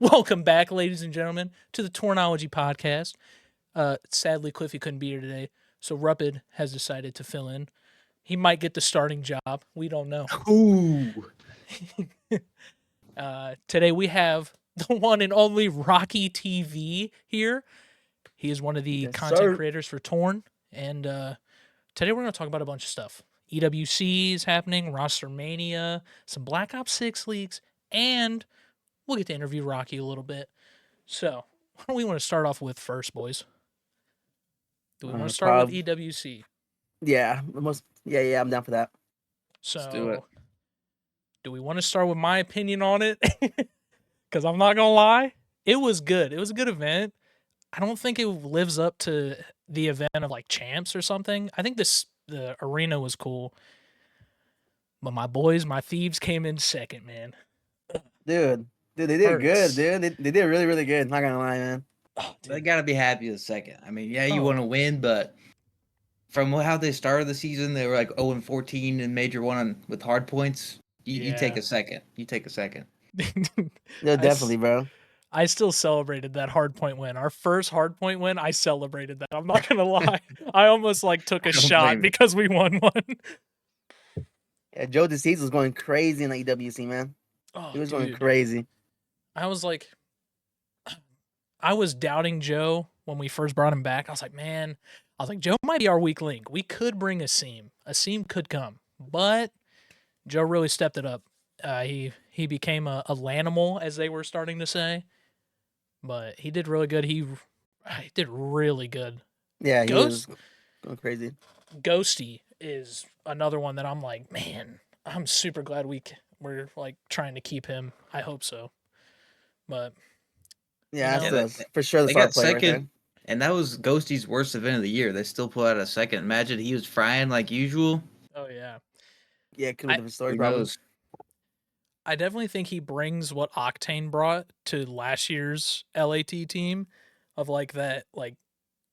Welcome back, ladies and gentlemen, to the Tornology podcast. Sadly, Cliffy couldn't be here today, so Ruhpid has decided to fill in. He might get the starting job. We don't know. Ooh. Today we have the one and only Rockyyytv here. He is one of the content creators for Torn, and today we're going to talk about a bunch of stuff. EWC is happening, Rostermania, some Black Ops 6 leaks, and we'll get to interview Rockyyy a little bit. So, what do we want to start off with first, boys? Do we want to start with EWC? Yeah, yeah, I'm down for that. So, Let's do it. Do we want to start with my opinion on it? Because I'm not going to lie, it was good. It was a good event. I don't think it lives up to the event of like CHAMPS or something. I think the arena was cool. But my boys, my Thieves came in second, man. Dude, they did good, dude. They did really, really good. Not gonna lie, man. Oh, they gotta be happy with second. I mean, yeah, you want to win, but from how they started the season, they were like 0-14 in Major 1 with hard points. You take a second. You take a second. Yeah, definitely, bro. I still celebrated that hard point win. Our first hard point win, I celebrated that. I'm not gonna lie. I almost like took a shot because we won one. Yeah, Joe DeCease was going crazy in the EWC, man. Oh, he was going crazy. I was like, I was doubting Joe when we first brought him back. I was like, man, Joe might be our weak link. We could bring a seam. A seam could come, but Joe really stepped it up. He became a Lanimal, as they were starting to say. But he did really good. He did really good. Yeah, he was going crazy. Ghosty is another one that I'm like, man, I'm super glad we're like trying to keep him. I hope so. But yeah, that's for sure. They got second, right, and that was Ghosty's worst event of the year. They still pulled out a second. Imagine he was frying like usual. Oh yeah, yeah. Could be different story problems. I definitely think he brings what Octane brought to last year's LAT team, of like that, like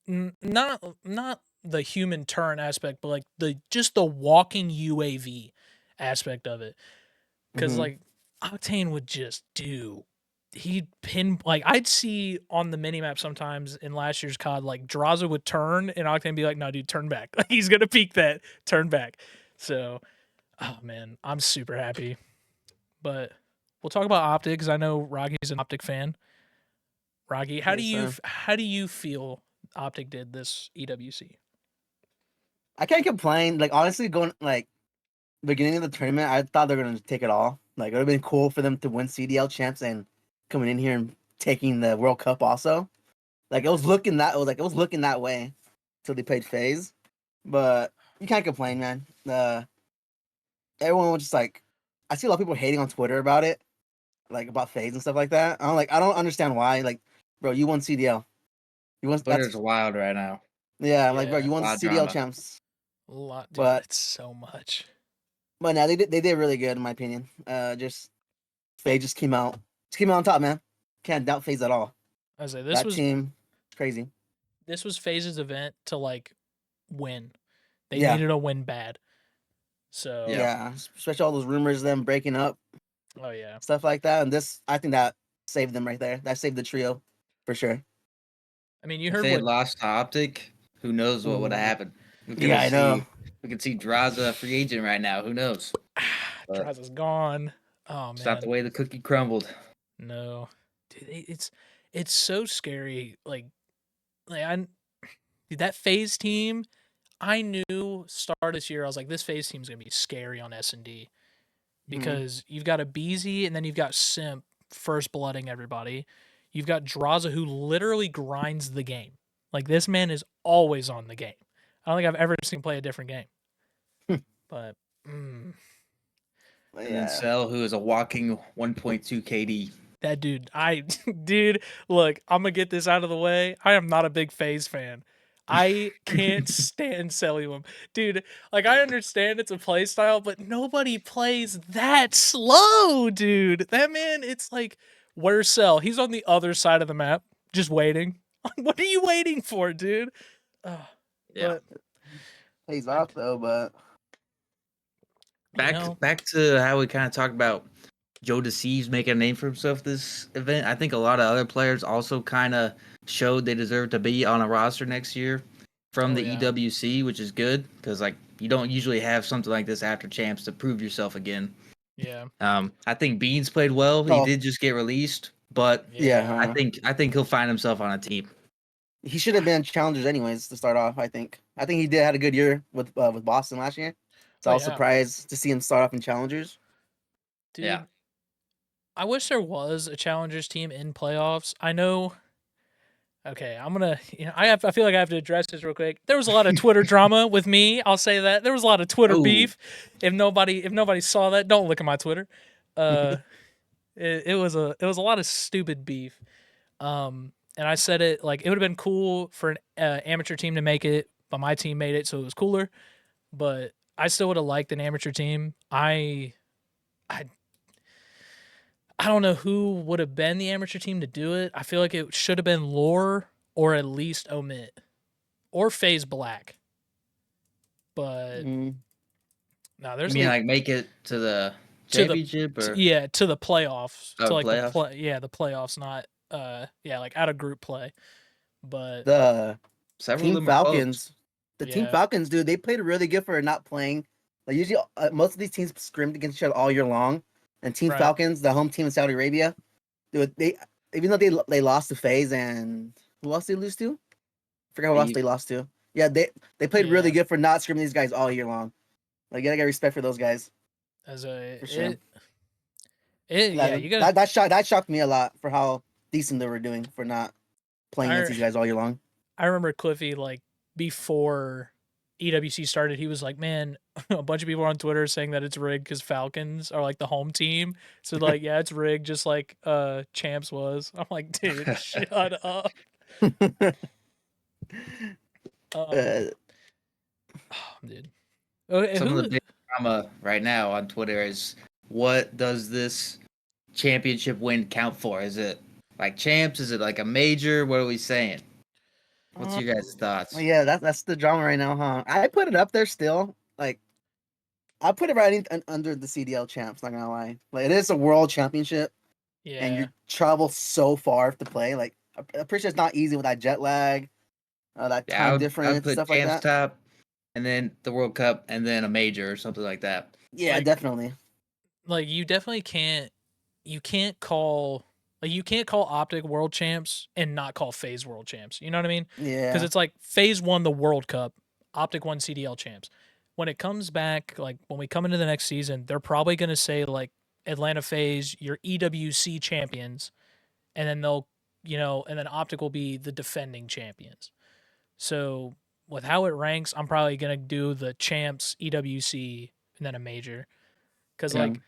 not the human turn aspect, but like just the walking UAV aspect of it. Because like Octane would just he'd pin, like I'd see on the minimap sometimes in last year's COD, like Draza would turn and Octane be like, no dude, turn back. Like he's gonna peek that, turn back. So, oh man, I'm super happy. But we'll talk about Optic because I know Rocky's an Optic fan. Rockyyy, how do you feel Optic did this EWC? I can't complain. Like honestly, going like beginning of the tournament, I thought they were gonna take it all. Like it would have been cool for them to win CDL champs and coming in here and taking the World Cup also. Like it was looking that way until they played FaZe. But you can't complain, man. Everyone was just like, I see a lot of people hating on Twitter about it, like about FaZe and stuff like that. I don't understand why. Like, bro, you won CDL. You won. Twitter's wild right now. Yeah, like bro, you won CDL champs. A lot, dude. But it's so much. But now they did really good in my opinion. Just FaZe just came out on top, man. Can't doubt FaZe at all. I was like, that team crazy. This was FaZe's event to like win. They needed a win bad. So yeah, especially all those rumors of them breaking up. Oh yeah, stuff like that. And this, I think that saved them right there. That saved the trio for sure. I mean, you heard if they had lost to Optic, who knows what would have happened? Yeah, I know. We can see Draza free agent right now. Who knows? Draza's gone. Oh man, it's not the way the cookie crumbled. No, dude, it's so scary. Like that FaZe team. I knew start this year. I was like, this FaZe team's gonna be scary on S&D because you've got a BZ and then you've got Simp first blooding everybody. You've got Draza who literally grinds the game. Like this man is always on the game. I don't think I've ever seen him play a different game. But and then Cell, who is a walking 1.2 KD. That dude, look, I'm gonna get this out of the way. I am not a big FaZe fan. I can't stand Cellium. Dude, like I understand it's a play style, but nobody plays that slow, dude. That man, it's like, where's Cell? He's on the other side of the map, just waiting. What are you waiting for, dude? Yeah. He's off though, but back to how we kind of talked about Joe Deceives making a name for himself this event. I think a lot of other players also kind of showed they deserve to be on a roster next year from the EWC, which is good because like you don't usually have something like this after champs to prove yourself again. Yeah. I think Beans played well. He did just get released, but I think he'll find himself on a team. He should have been challengers anyways to start off. I think he did had a good year with Boston last year, so I was surprised to see him start off in challengers. Dude, yeah. I wish there was a challengers team in playoffs. I know. Okay, I'm gonna. I feel like I have to address this real quick. There was a lot of Twitter drama with me. I'll say that there was a lot of Twitter beef. If nobody saw that, don't look at my Twitter. It was a lot of stupid beef. And I said it like it would have been cool for an amateur team to make it, but my team made it, so it was cooler. But I still would have liked an amateur team. I don't know who would have been the amateur team to do it. I feel like it should have been Lore or at least Omit or FaZe Black. But no, there's. You mean like make it to the championship or to the playoffs. Oh, to like playoffs? the playoffs, not like out of group play. But the several Team Falcons, Team Falcons, dude, they played really good for not playing. Like usually, most of these teams scrimmed against each other all year long. And Team Falcons, the home team in Saudi Arabia, dude, even though they lost to FaZe and who else they lose to? I forgot who else they lost to. Yeah, they played really good for not scrimming these guys all year long. Like you gotta get respect for those guys. As a for sure. You got that shocked me a lot for how decent they were doing for not playing against these guys all year long. I remember Cliffy like before EWC started, he was like, "Man, a bunch of people on Twitter saying that it's rigged because Falcons are like the home team. So like, yeah, it's rigged, just like Champs was." I'm like, dude, shut up. Dude. Some of the big drama right now on Twitter is what does this championship win count for? Is it like champs? Is it like a major? What are we saying? What's your guys' thoughts? Yeah, that's the drama right now, huh? I put it up there still. Like, I put it right under the CDL champs. Not gonna lie, like it is a world championship, and you travel so far to play. Like, I'm pretty sure it's not easy with that jet lag, that time difference, stuff like that. Top, and then the World Cup, and then a major or something like that. Yeah, like, definitely. Like, you definitely can't. You can't call. Like, you can't call Optic world champs and not call FaZe world champs. You know what I mean? Yeah. Because it's like FaZe won the World Cup, Optic won CDL champs. When it comes back, like when we come into the next season, they're probably going to say like Atlanta FaZe, you're EWC champions, and then they'll, and then Optic will be the defending champions. So with how it ranks, I'm probably going to do the champs, EWC, and then a major. Because like,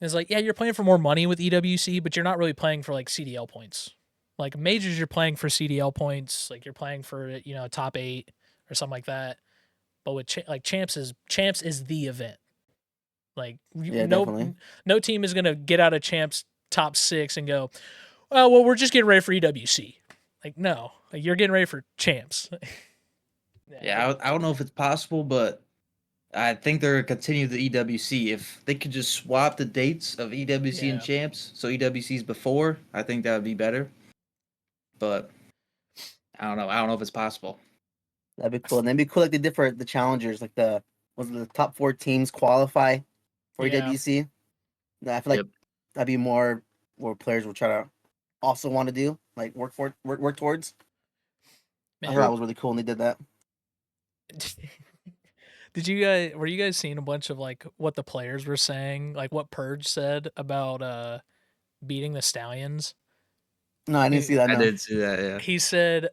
it's like, yeah, you're playing for more money with EWC, but you're not really playing for like CDL points. Like majors, you're playing for CDL points. Like you're playing for top 8 or something like that. But with champs is the event. Like no team is gonna get out of champs top 6 and go, oh well, we're just getting ready for EWC. Like no, like you're getting ready for champs. Yeah, I don't know if it's possible, but I think they're going to continue the EWC. If they could just swap the dates of EWC and champs, so EWC's before, I think that would be better. But I don't know. I don't know if it's possible. That'd be cool. And that'd be cool like they did for the challengers, like the top 4 teams qualify for EWC. I feel like that'd be more players will try to also want to do, like work towards. Man, I thought that was really cool when they did that. Were you guys seeing a bunch of like what the players were saying, like what Purge said about beating the Stallions? No, I didn't see that. No. I did see that. Yeah. He said,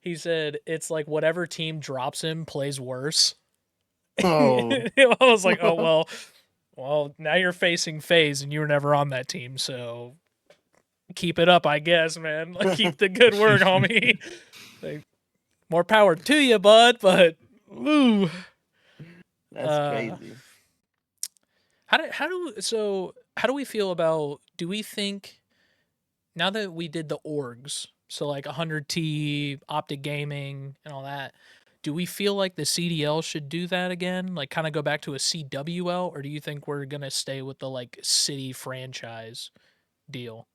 he said it's like whatever team drops him plays worse. Oh, I was like, oh well, now you're facing FaZe and you were never on that team, so keep it up, I guess, man. Like, keep the good work, homie. Like, more power to you, bud. But ooh, that's crazy. How do we feel about? Do we think now that we did the orgs, so like 100T, Optic Gaming, and all that, do we feel like the CDL should do that again? Like kind of go back to a CWL, or do you think we're gonna stay with the like city franchise deal?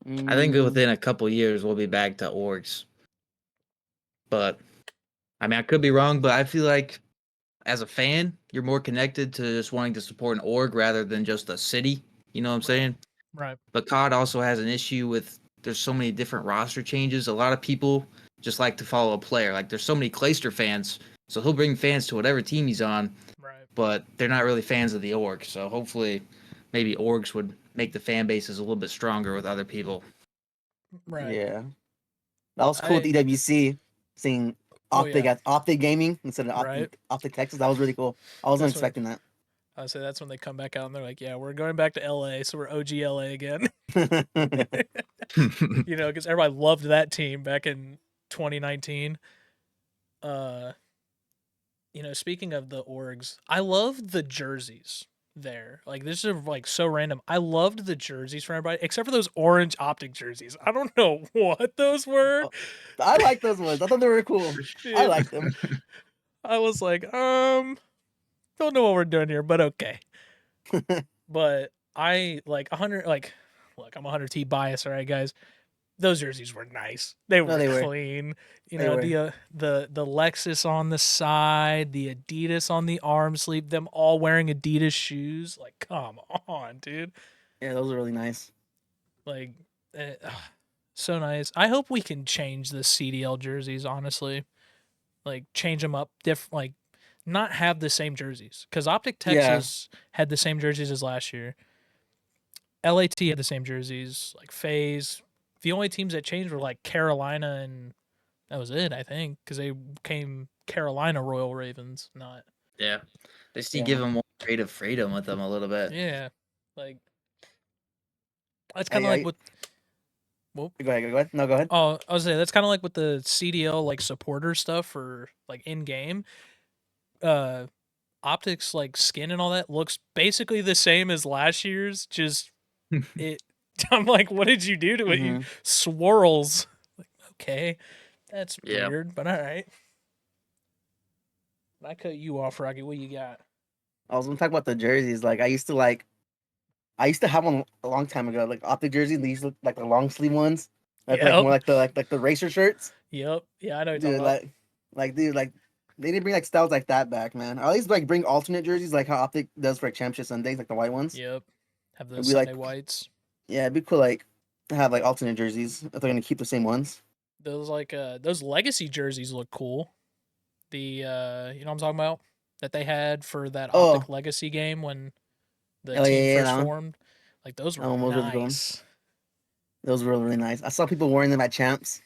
I think within a couple years we'll be back to orgs. But I mean, I could be wrong, but I feel like as a fan, you're more connected to just wanting to support an org rather than just a city. You know what I'm saying? Right. But COD also has an issue with there's so many different roster changes. A lot of people just like to follow a player. Like there's so many Clayster fans, so he'll bring fans to whatever team he's on. Right. But they're not really fans of the org. So hopefully, maybe orgs would make the fan bases a little bit stronger with other people. Right. Yeah, that was cool with EWC seeing Optic Gaming instead of Optic Texas. That was really cool. I wasn't expecting that. I would say that's when they come back out and they're like, "Yeah, we're going back to LA, so we're OG LA again." You know, because everybody loved that team back in 2019. You know, speaking of the orgs, I loved the jerseys there. Like this is like so random. I loved the jerseys for everybody, except for those orange Optic jerseys. I don't know what those were. I like those ones. I thought they were cool. Dude, I like them. I was like, don't know what we're doing here, but okay. But I like 100. Like, look, I'm 100T bias, all right, guys. Those jerseys were nice. They were clean. You know, the Lexus on the side, the Adidas on the arm sleeve, them all wearing Adidas shoes. Like, come on, dude. Yeah, those are really nice. Like, so nice. I hope we can change the CDL jerseys, honestly. Like, change them up, like, not have the same jerseys. Because Optic Texas had the same jerseys as last year. LAT had the same jerseys. Like, FaZe. The only teams that changed were like Carolina, and that was it, I think, because they became Carolina Royal Ravens, not. Yeah, they still give them more creative freedom with them a little bit. Yeah, like that's kind of like what. Well, go ahead. No, go ahead. Oh, I was saying that's kind of like with the CDL like supporter stuff for like in game. Optics like skin and all that looks basically the same as last year's, just it. I'm like, what did you do to it? You swirls. Like, okay, that's weird, but all right. I cut you off, Rocky. What you got? I was gonna talk about the jerseys. Like, I used to have one a long time ago. Like Optic jerseys, these look like the long sleeve ones. Like more like the racer shirts. Yep. Yeah, I know. Dude, dude, they didn't bring like styles like that back, man. Or at least like bring alternate jerseys, like how Optic does for like Championship Sundays, like the white ones. Yep. Have those Sunday whites. Yeah, it'd be cool, like to have like alternate jerseys if they're gonna keep the same ones. Those those legacy jerseys look cool. The you know what I'm talking about? That they had for that Optic Legacy game when the team first formed. Like those were nice. Those were really nice. I saw people wearing them at Champs.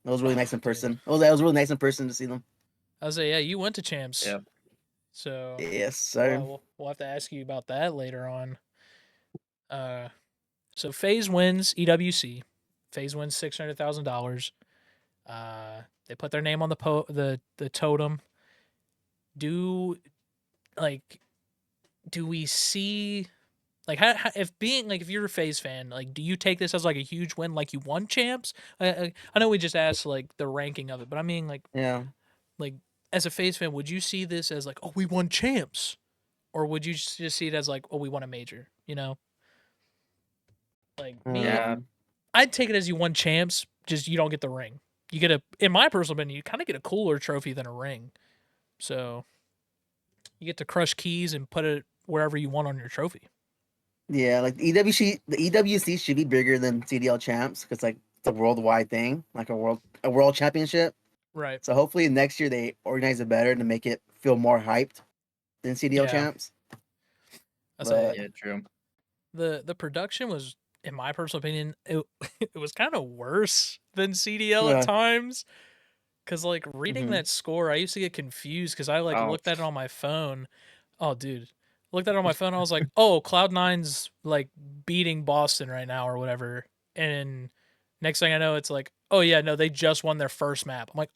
That was really nice in person. That was really nice in person to see them. I was like, yeah, you went to Champs. Yeah. So yes, sir. We'll have to ask you about that later on. So FaZe wins EWC. FaZe wins $600,000. They put their name on the totem. Do we see like how if you're a FaZe fan, like do you take this as like a huge win, like you won Champs? I know we just asked like the ranking of it, but I mean like as a FaZe fan, would you see this as like, oh, we won Champs, or would you just see it as like, oh, we won a major? You know, like me, I'd take it as you won Champs, just you don't get the ring. You get in my personal opinion, you kind of get a cooler trophy than a ring. So you get to crush keys and put it wherever you want on your trophy. Yeah, like the EWC should be bigger than CDL Champs because like it's a worldwide thing, like a world championship. Right. So hopefully next year they organize it better to make it feel more hyped than CDL Champs. Yeah, true. The production was, in my personal opinion, it was kind of worse than CDL at times. Cause like reading that score, I used to get confused because I like looked at it on my phone. Oh, dude, looked at it on my phone. I was like, oh, Cloud9's like beating Boston right now or whatever. And next thing I know, it's like, oh yeah, no, they just won their first map. I'm like,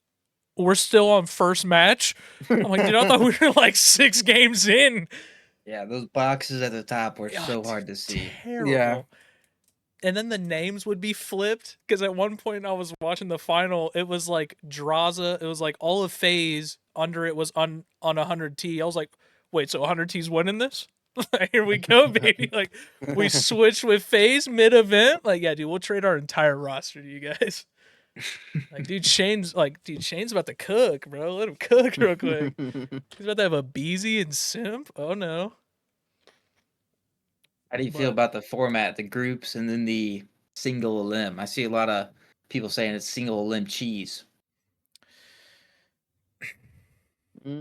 we're still on first match. I'm like, dude, I thought we were like 6 games in. Yeah, those boxes at the top were so hard to see. Terrible. Yeah. and then the names would be flipped, because at one point I was watching the final, it was like Draza, it was like all of FaZe under it was on 100T. I was like, wait, so 100T's winning this? Here we go, baby. Like, we switched with FaZe mid-event. Like, yeah, dude, we'll trade our entire roster to you guys. Like, dude, Shane's about to cook, bro. Let him cook real quick. He's about to have a Beezy and Simp. Oh no. How do you feel But- about the format, the groups, and then the single elim? I see a lot of people saying it's single elim cheese. I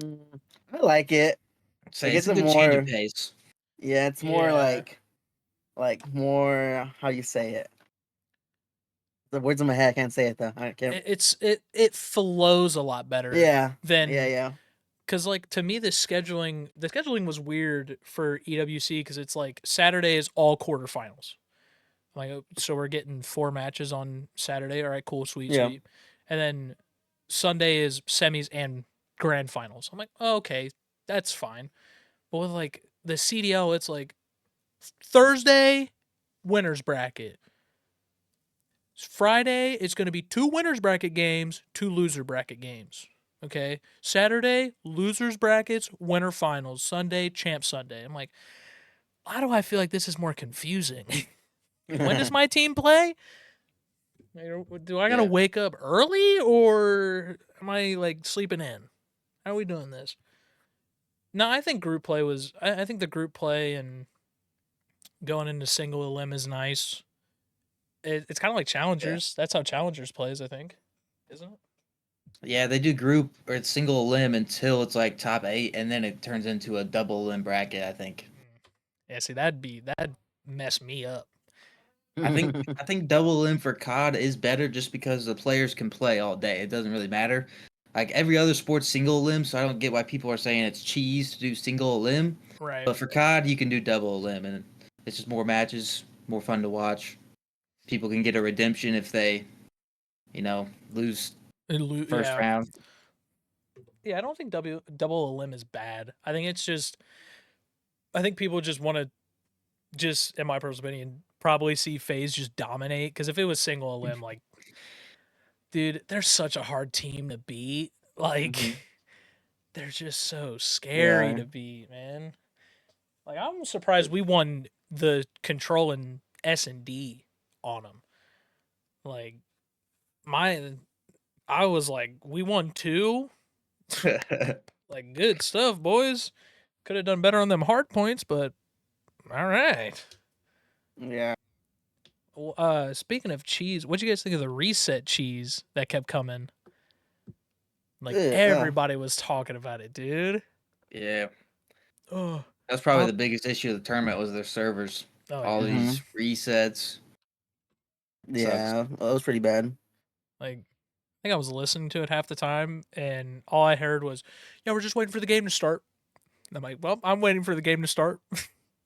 like it. Say gets it's a it good change of more- pace. Yeah, it's more Yeah. like more, how you say it? The words in my head, I can't say it though. I can't. it flows a lot better. Yeah. Than Yeah. Because, like, to me, the scheduling was weird for EWC, because it's like Saturday is all quarterfinals. Like, so we're getting 4 matches on Saturday. All right, cool, sweet, Yeah. sweet. And then Sunday is semis and grand finals. I'm like, oh, okay, that's fine. But with, like, the CDL, it's like Thursday, winners bracket. Friday, it's going to be 2 winners bracket games, 2 loser bracket games. Okay. Saturday, losers brackets, winner finals. Sunday, champ Sunday. I'm like, why do I feel like this is more confusing? When does my team play? Do I gotta Yeah. wake up early, or am I like sleeping in? How are we doing this? No, I think group play was. I think the group play and going into single elim is nice. It's kind of like challengers. That's how challengers plays, I think, isn't it? Yeah, they do group or it's single elim until it's like top 8, and then it turns into a double elim bracket, I think. Yeah, see, that'd mess me up. I think double elim for COD is better just because the players can play all day. It doesn't really matter. Like every other sport's single elim, so I don't get why people are saying it's cheese to do single elim. Right. But for COD, you can do double elim, and it's just more matches, more fun to watch. People can get a redemption if they, lose first Yeah. round. Yeah, I don't think double elim is bad. I think it's just, I think people just want to, just in my personal opinion, probably see FaZe just dominate. Because if it was single elim, like, dude, they're such a hard team to beat. Like, Mhm. they're just so scary Yeah. to beat, man. Like, I'm surprised we won the control in S&D on them. Like, I was like, we won 2. Like, good stuff, boys. Could have done better on them hard points, but all right. Yeah. Speaking of cheese, what'd you guys think of the reset cheese that kept coming? Like, Ugh. everybody was talking about it, dude. Yeah, Oh, that's probably the biggest issue of the tournament was their servers. All yeah. these resets. Yeah. That was pretty bad. Like, I think I was listening to it half the time, and all I heard was, "Yeah, we're just waiting for the game to start." And I'm like, "Well, I'm waiting for the game to start." Me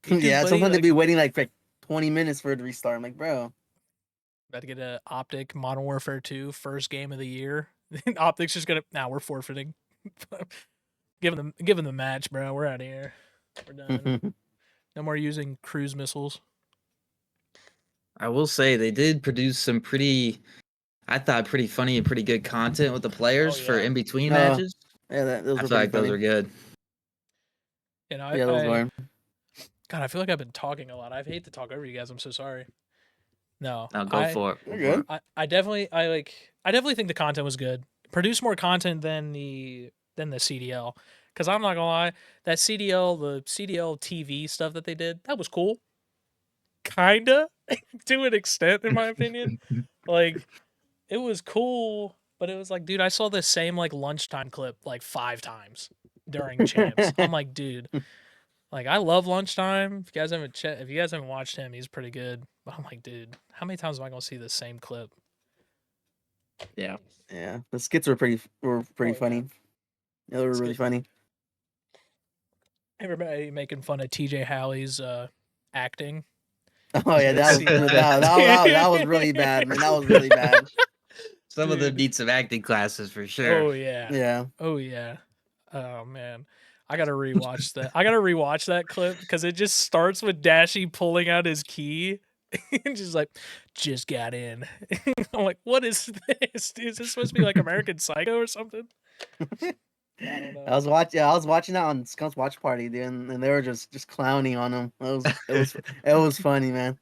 too, Yeah. buddy. Sometimes Like, they'd be waiting like for 20 minutes for it to restart. I'm like, bro. about to get a Optic Modern Warfare 2 first game of the year. Optic's just gonna, we're forfeiting. Give them the match, bro. We're out of here. We're done. No more using cruise missiles. I will say they did produce some pretty funny and pretty good content with the players for yeah. in between No. matches. Yeah, those I were feel pretty like those funny. are good. You know, Yeah, those were. God, I feel like I've been talking a lot. I hate to talk over you guys. I'm so sorry. No, Now go for it. You're good. I definitely think the content was good. Produce more content than the CDL. Because I'm not gonna lie, the CDL TV stuff that they did, that was cool. Kinda, to an extent, in my opinion. Like, it was cool, but it was like, dude, I saw the same like lunchtime clip like 5 times during champs. I'm like, dude, like, I love lunchtime. If you guys haven't watched him, he's pretty good. But I'm like, dude, how many times am I gonna see the same clip? Yeah. Yeah, the skits were pretty yeah. funny. Yeah, they were really funny. Everybody making fun of TJ Howley's acting. Oh yeah, that was really bad, man. That was really bad. Some of them Dude. need some acting classes for sure. Oh yeah. Yeah. Oh yeah. Oh man. I gotta rewatch that. I gotta rewatch that clip because it just starts with Dashy pulling out his key And just like, just got in. I'm like, what is this? Is this supposed to be like American Psycho or something? I don't know. I was watching that on Skunk's watch party, dude, and they were just clowning on him. It was funny, man.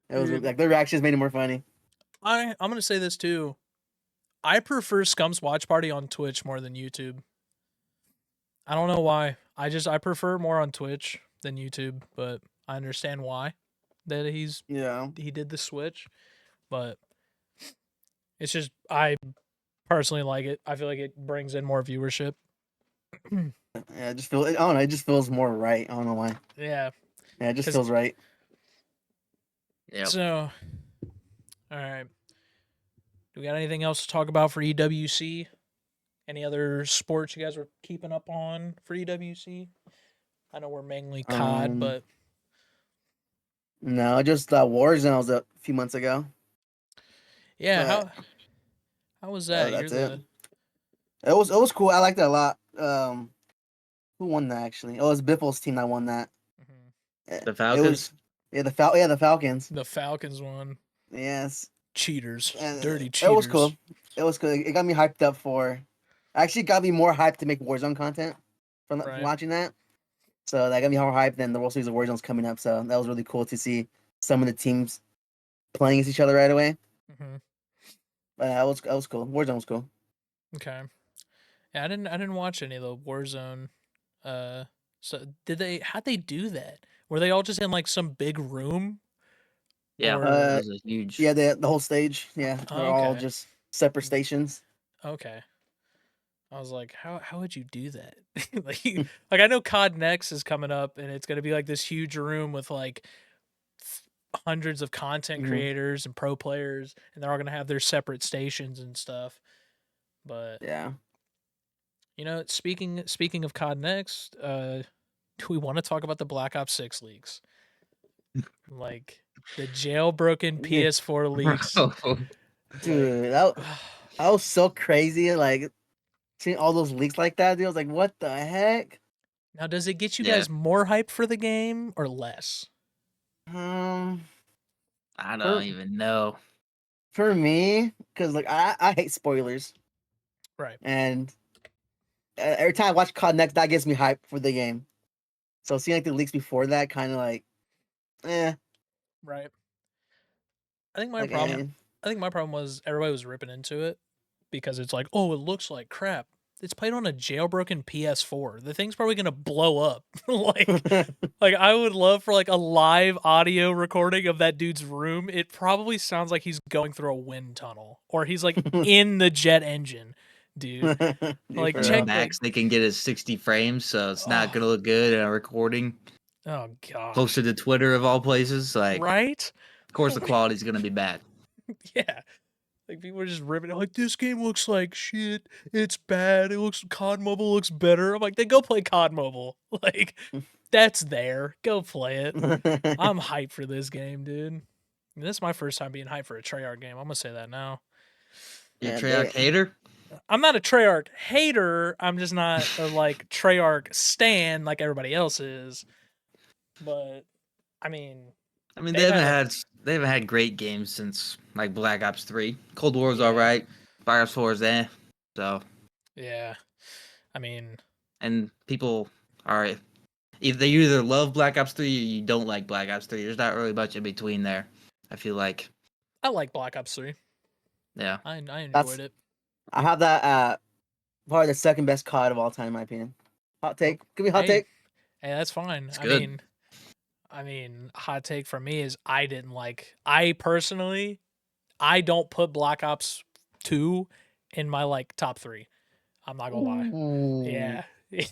It was Dude. like their reactions made it more funny. I'm gonna say this too. I prefer Scum's watch party on Twitch more than YouTube. I don't know why. I prefer more on Twitch than YouTube, but I understand why that he did the switch. But it's just I personally like it. I feel like it brings in more viewership. Yeah, I don't know, it just feels more right. I don't know why. Yeah. Yeah, it just feels right. Yeah. So, all right. Do we got anything else to talk about for EWC? Any other sports you guys were keeping up on for EWC? I know we're mainly COD, but no, just Warzone was a few months ago. yeah, But, how was that? that's it. It was cool. I liked it a lot. Who won that actually? Oh, it was Biffle's team that won that. The Falcons. The Falcons. The Falcons won. Yes. Cheaters. And Dirty cheaters. It was cool. It was cool. It got me hyped up for. Actually, got me more hyped to make Warzone content from watching that. So that got me more hyped. Then the World Series of Warzone's coming up, so that was really cool to see some of the teams playing against each other right away. Mm-hmm. But that was cool. Warzone was cool. Okay. Yeah, I didn't watch any of the Warzone. So how'd they do that? Were they all just in like some big room? Yeah, it was a huge. Yeah, the whole stage. Yeah, they're all just separate stations. Okay. I was like, how would you do that? like I know COD Next is coming up, and it's gonna be like this huge room with like hundreds of content creators and pro players, and they're all gonna have their separate stations and stuff. But yeah, you know, speaking of COD Next, do we want to talk about the Black Ops 6 leaks? Like the jailbroken PS4 leaks. Dude, that was so crazy. Like seeing all those leaks like that, dude, I was like, what the heck? Now, does it get you guys more hype for the game or less? I don't even know. For me, because like I hate spoilers. Right. And every time I watch COD Next, that gets me hype for the game. So seeing like the leaks before that, kind of like, Right. I think my problem was everybody was ripping into it because it's like, oh, it looks like crap. It's played on a jailbroken PS4. The thing's probably gonna blow up. like I would love for like a live audio recording of that dude's room. It probably sounds like he's going through a wind tunnel or he's like in the jet engine, dude. Like check Max, they can get it 60 frames, so it's not gonna look good in a recording. Oh god. Posted to Twitter of all places, like right. Of course, the quality's gonna be bad. Yeah. Like people are just ripping it. Like this game looks like shit. It's bad. COD Mobile looks better. I'm like, then go play COD Mobile. Like that's there. Go play it. I'm hyped for this game, dude. This is my first time being hyped for a Treyarch game. I'm gonna say that now. You a Treyarch hater? I'm not a Treyarch hater. I'm just not a like Treyarch stan like everybody else is. But I mean they haven't had great games since like Black Ops 3. Cold War's alright. Black Ops 4 is so yeah. I mean, and people are they either love Black Ops 3 or you don't like Black Ops 3. There's not really much in between there. I feel like I like Black Ops 3. Yeah, I enjoyed it. I have that probably the second best COD of all time, in my opinion. Hot take. Give me a hot take. Hey, that's fine. It's good. I mean, hot take from me is I personally don't put Black Ops 2 in my like top 3. I'm not gonna lie. Yeah.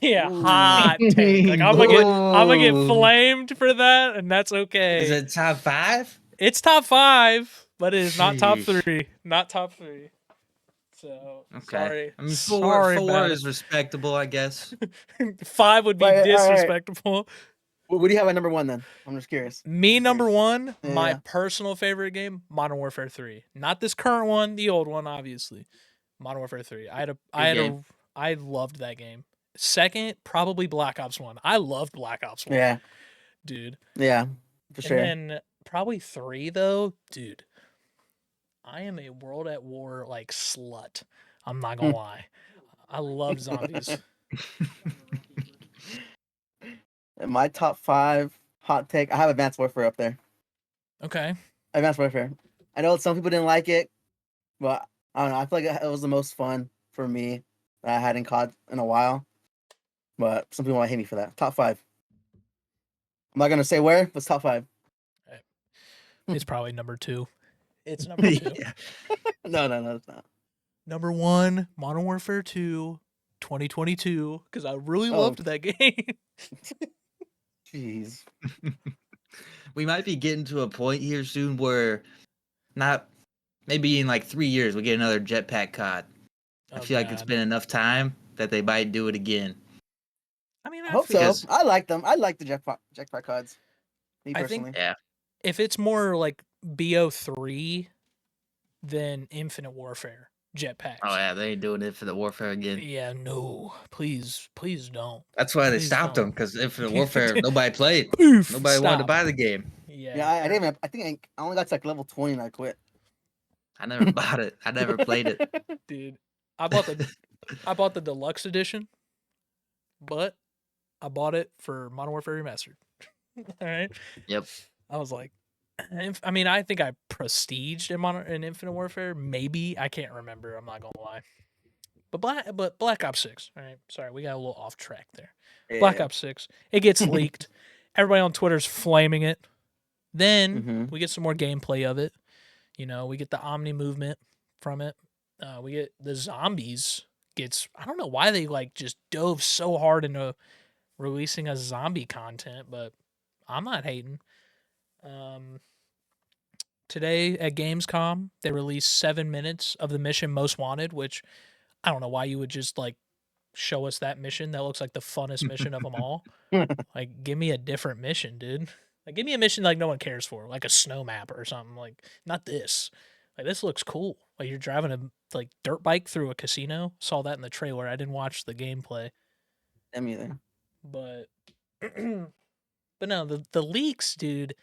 Yeah, hot take. Like I'm gonna get flamed for that, and that's okay. Is it top 5? It's top 5, but it is not top 3. Not top 3. So okay. Sorry. 4 is respectable, I guess. 5 would be disrespectful. What do you have at number 1 then? I'm just curious. Me number 1, my personal favorite game, Modern Warfare 3. Not this current one, the old one, obviously. Modern Warfare 3. I loved that game. Second, probably Black Ops 1. I loved Black Ops 1. Yeah. Dude. Yeah, for sure. And then Probably 3 though, dude. I am a World at War like slut. I'm not gonna lie. I love zombies. In my top 5 hot take, I have Advanced Warfare up there. Okay. Advanced Warfare. I know some people didn't like it, but I don't know. I feel like it was the most fun for me that I had in COD in a while. But some people might hate me for that. Top 5. I'm not gonna say where, but it's top 5. It's probably number 2. It's number 2. Yeah. No, it's not. Number 1, Modern Warfare 2, 2022, because I really Oh. loved that game. Jeez. We might be getting to a point here soon where maybe in like 3 years we'll get another jetpack COD. I feel like it's been enough time that they might do it again. I mean, I hope so. I like them. I like the jetpack CODs. Me personally. Yeah. If it's more like BO3 than Infinite Warfare jetpacks. Oh yeah, they ain't doing Infinite Warfare again. Yeah, no, please don't. That's why they Please stopped them, don't. because Infinite Warfare nobody played. Poof, Nobody wanted to stop. buy the game. Yeah, I didn't even. I think I only got to like level 20 and I quit. I never bought it. I never played it. Dude, I bought the deluxe edition, but I bought it for Modern Warfare Remastered. All right. Yep. I was like, I mean, I think I prestiged in Infinite Warfare. Maybe I can't remember. I'm not gonna lie. But Black Ops 6. All right. Sorry, we got a little off track there. Yeah. Black Ops 6. It gets leaked. Everybody on Twitter's flaming it. Then we get some more gameplay of it. You know, we get the Omni movement from it. We get the zombies. I don't know why they like just dove so hard into releasing a zombie content, but I'm not hating. Today at Gamescom, they released 7 minutes of the mission Most Wanted, which I don't know why you would just like show us that mission. That looks like the funnest mission of them all. Like, give me a different mission, dude. Like, give me a mission like no one cares for, like a snow map or something. Like, not this. Like, this looks cool. Like, you're driving a like dirt bike through a casino. Saw that in the trailer. I didn't watch the gameplay. Them either. But but no, the leaks, dude.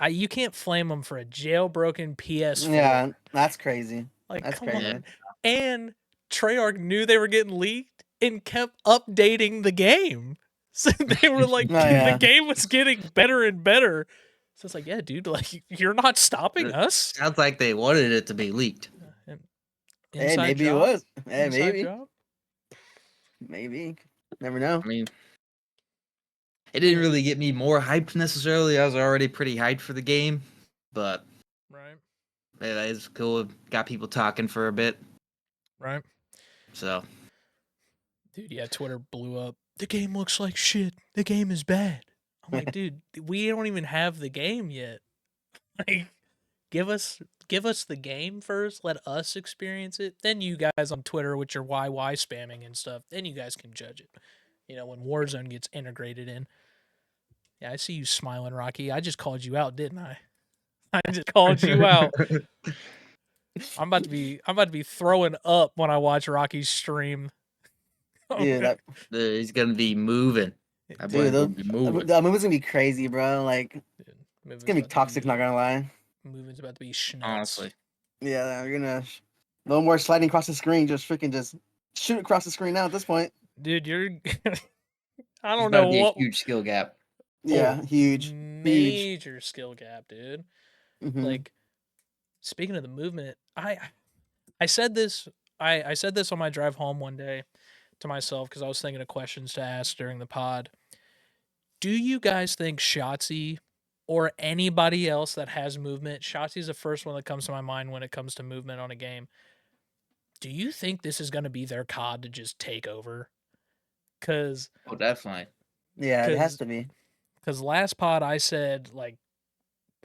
You can't flame them for a jailbroken PS4. Yeah, that's crazy. Like, That's come crazy. on. And Treyarch knew they were getting leaked and kept updating the game. So they were like, the game was getting better and better. So it's like, yeah, dude, like, you're not stopping us. Sounds like they wanted it to be leaked. Hey, maybe it was. Hey, maybe. Job? Maybe. Never know. I mean, it didn't really get me more hyped necessarily. I was already pretty hyped for the game, but right, it's cool. Got people talking for a bit, right? So, dude, yeah, Twitter blew up. The game looks like shit. The game is bad. I'm like, dude, we don't even have the game yet. Like, give us the game first. Let us experience it. Then you guys on Twitter with your YY spamming and stuff, then you guys can judge it. You know, when Warzone gets integrated in. Yeah, I see you smiling, Rocky. I just called you out, didn't I? I just called you out. I'm about to be throwing up when I watch Rocky's stream. Yeah, he's gonna be moving. Dude, the movie's gonna be crazy, bro. Like, it's gonna be toxic. Not gonna lie. Moving's about to be schnutz. Honestly. Yeah, you're gonna no more sliding across the screen. Just shoot across the screen now. At this point, dude, you're. I don't know what. A huge skill gap. Yeah, huge, major skill gap, dude. Mm-hmm. Like, speaking of the movement, I said this. I said this on my drive home one day to myself because I was thinking of questions to ask during the pod. Do you guys think Shotzzy or anybody else that has movement? Shotzi's the first one that comes to my mind when it comes to movement on a game. Do you think this is going to be their COD to just take over? Because definitely. Yeah, it has to be. Because last pod I said, like,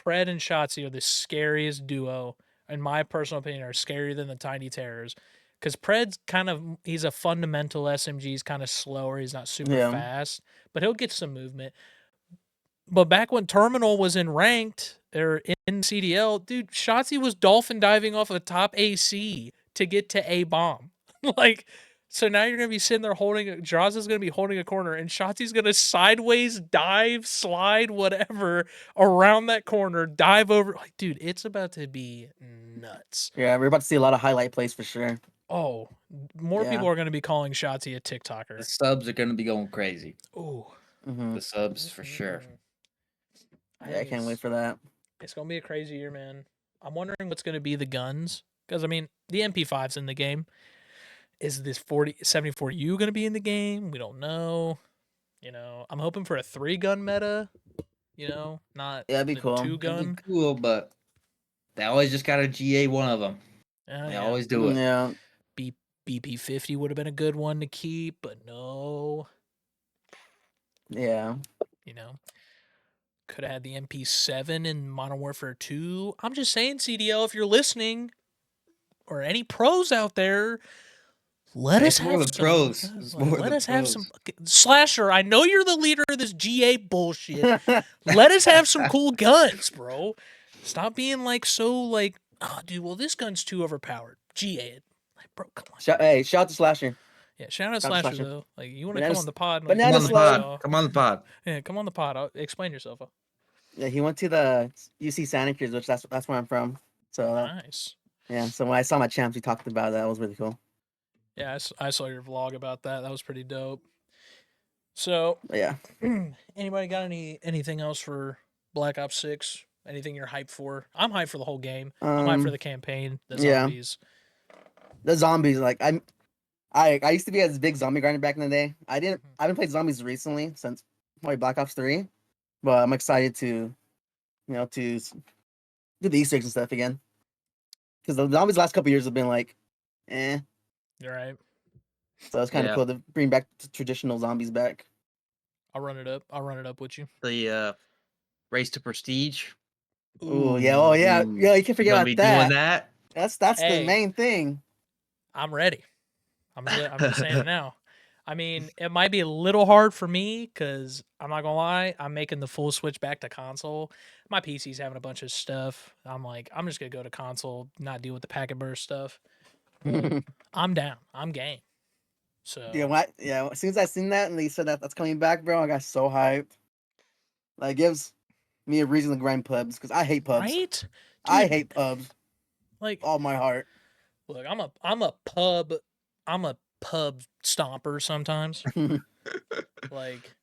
Pred and Shotzzy are the scariest duo, in my personal opinion, are scarier than the Tiny Terrors. Because Pred's he's a fundamental SMG. He's kind of slower. He's not super fast, but he'll get some movement. But back when Terminal was in ranked or in CDL, dude, Shotzzy was dolphin diving off a top AC to get to A bomb. Like, So now you're gonna be sitting there holding. Jaws is gonna be holding a corner, and Shotzi's gonna sideways dive, slide, whatever around that corner, dive over. Like, dude, it's about to be nuts. Yeah, we're about to see a lot of highlight plays for sure. Oh, more Yeah. people are gonna be calling Shotzi a The TikToker. subs are gonna be going crazy. Oh, The subs for sure. Yeah, I can't wait for that. It's gonna be a crazy year, man. I'm wondering what's gonna be the guns, because I mean the MP5's in the game. Is this 74U gonna be in the game? We don't know. You know, I'm hoping for a 3-gun meta. You know, not Yeah, that'd be the cool. 2-gun. It'd be cool, but they always just gotta GA one of them. Oh, They yeah. always do it. Yeah. BP50 would have been a good one to keep, but no. Yeah. You know, could have had the MP7 in Modern Warfare 2. I'm just saying, CDL, if you're listening, or any pros out there, let us have the some pros. Let us have some Slasher. I know you're the leader of this GA bullshit. Let us have some cool guns, bro. Stop being like so like, oh, dude. Well, this gun's too overpowered. GA it, like, bro. Come on. Hey, shout out to Slasher. Yeah, shout out Shout out to Slasher Slasher. though. Like, you want to come on the pod? And, like, Banana explain Slug. yourself. Come on the pod. Yeah, come on the pod. Explain yourself. Yeah, he went to the UC Santa Cruz, which that's where I'm from. So Nice. yeah, so when I saw my champs, we talked about that. That was really cool. Yeah, I saw your vlog about that. That was pretty dope. So, But yeah. anybody got anything else for Black Ops 6? Anything you're hyped for? I'm hyped for the whole game. I'm hyped for the campaign, the yeah. zombies. The zombies, like I used to be a big zombie grinder back in the day. I haven't played zombies recently since probably Black Ops 3, but I'm excited to to do the Easter eggs and stuff again. Because the zombies last couple years have been like, eh. You're right. So it's kind of cool to bring back the traditional zombies back. I'll run it up with you. The race to prestige. Ooh, yeah. Oh, yeah. Yeah, you can't forget about Doing that. That's Hey, the main thing. I'm ready. I'm just saying it now. I mean, it might be a little hard for me because I'm not gonna lie, I'm making the full switch back to console. My PC's having a bunch of stuff. I'm like, I'm just gonna go to console, not deal with the packet burst stuff. I'm down. I'm game. So yeah. As soon as I seen that and they said that that's coming back, bro, I got so hyped. Like, it gives me a reason to grind pubs because I hate pubs. Right? Dude, I hate pubs. Like, all my heart. Look, I'm a pub stomper sometimes. Like,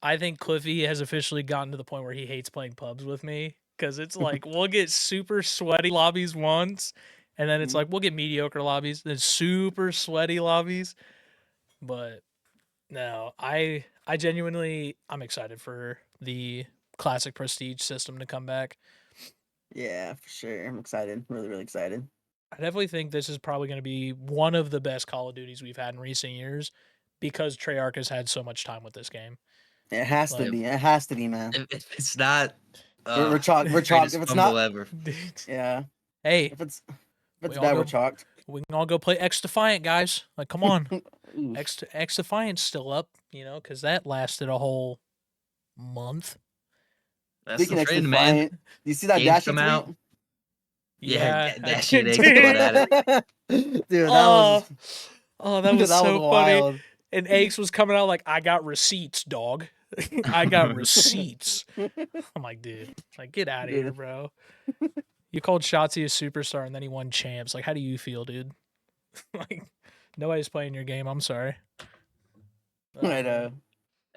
I think Cliffy has officially gotten to the point where he hates playing pubs with me because it's like we'll get super sweaty lobbies once, and then it's like we'll get mediocre lobbies, then super sweaty lobbies. But no, I'm excited for the classic prestige system to come back. Yeah, for sure. I'm excited. Really, really excited. I definitely think this is probably going to be one of the best Call of Duties we've had in recent years because Treyarch has had so much time with this game. It has to be. It has to be, man. If it's not, we're chalked. We're chalked. If it's not, ever. Yeah. Hey, if it's bad, we're chalked. We can all go play X Defiant, guys. Like, come on, X Defiant's still up, because that lasted a whole month. That's the trend, man. Do you see that Dashy tweet? Out. Yeah, Dashy and Aches going at it. Dude, that was so funny. Wild. And Aches was coming out like, I got receipts, dog. I got receipts. I'm like, dude, like, get out of here, bro. You called Shotzi a superstar and then he won champs. Like, how do you feel, dude? Like, nobody's playing your game. I'm sorry. I know.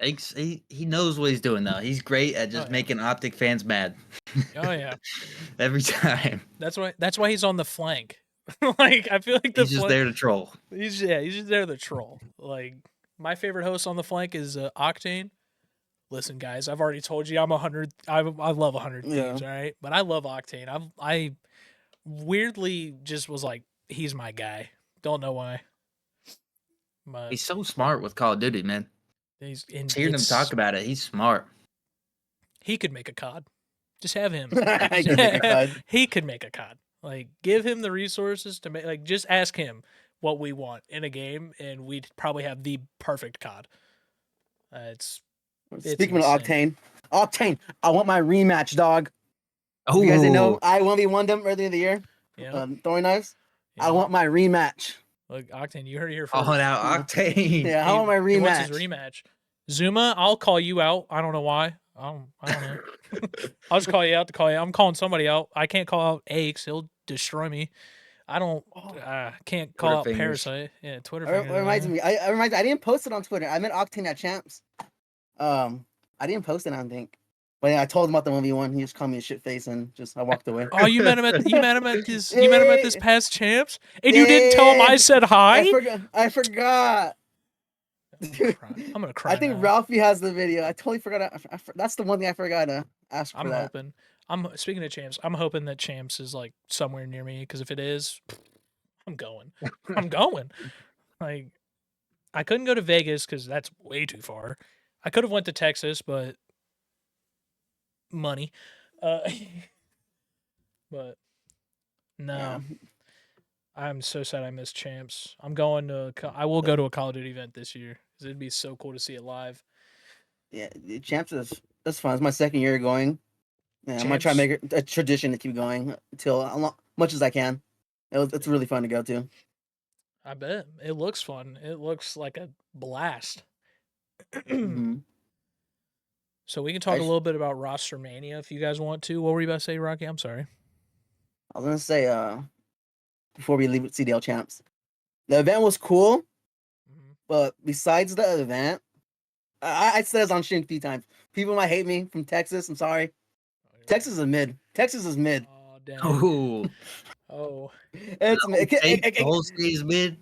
Aches, he knows what he's doing though. He's great at just making Optic fans mad. Oh yeah. Every time. That's why he's on the flank. Like, I feel like he's just there to troll. He's just there to troll. Like, my favorite host on the flank is Octane. Listen, guys, I've already told you I love 100 Thieves, all right? But I love Octane. I weirdly just was like, he's my guy. Don't know why. But he's so smart with Call of Duty, man. Hearing him talk about it, he's smart. He could make a COD. Just have him. He could make a COD. Like, give him the resources to make. Like, just ask him what we want in a game, and we'd probably have the perfect COD. Speaking of Octane, I want my rematch, dog. Oh, you guys didn't know I 1v1'd them earlier in the year. Yeah. Throwing knives. Yeah. I want my rematch. Look, Octane, you heard it here Oh, first. now Octane. Yeah, how am I He wants his rematch? rematch. Zuma, I'll call you out. I don't know why. I don't know. I'll just call you out to call you. I'm calling somebody out. I can't call out A because he'll destroy me. I don't. Can't call Twitter out fingers. Parasite. Yeah, Twitter It fingers. reminds me. I didn't post it on Twitter. I meant Octane at Champs. I didn't post it. I don't think. But yeah, I told him about the 1v1. He just called me a shit face and I walked away. Oh, you met him at this. Yeah, You met him at this past champs, and you didn't tell him yeah. I said hi. I forgot. I'm gonna cry. I think now. Ralphie has the video. I totally forgot. That's the one thing I forgot to ask for I'm that. hoping. I'm speaking of champs. I'm hoping that champs is like somewhere near me because if it is, I'm going. I'm going. Like, I couldn't go to Vegas because that's way too far. I could have went to Texas, but money. But no, Yeah. I'm so sad I missed champs. I'm going to. I will go to a Call of Duty event this year because it'd be so cool to see it live. Yeah, Champs that's fun. It's my second year going. Yeah, I'm gonna try to make it a tradition to keep going until much as I can. It's really fun to go to. I bet it looks fun. It looks like a blast. Mhm. So we can talk a little bit about Rostermania if you guys want to. What were you about to say, Rocky? I'm sorry. I was gonna say before we leave with CDL Champs, the event was cool, but besides the event, I said this on stream a few times. People might hate me from Texas. I'm sorry. Texas is mid. Texas is mid. Oh damn. Oh, Oh. It's mid. the whole state is mid.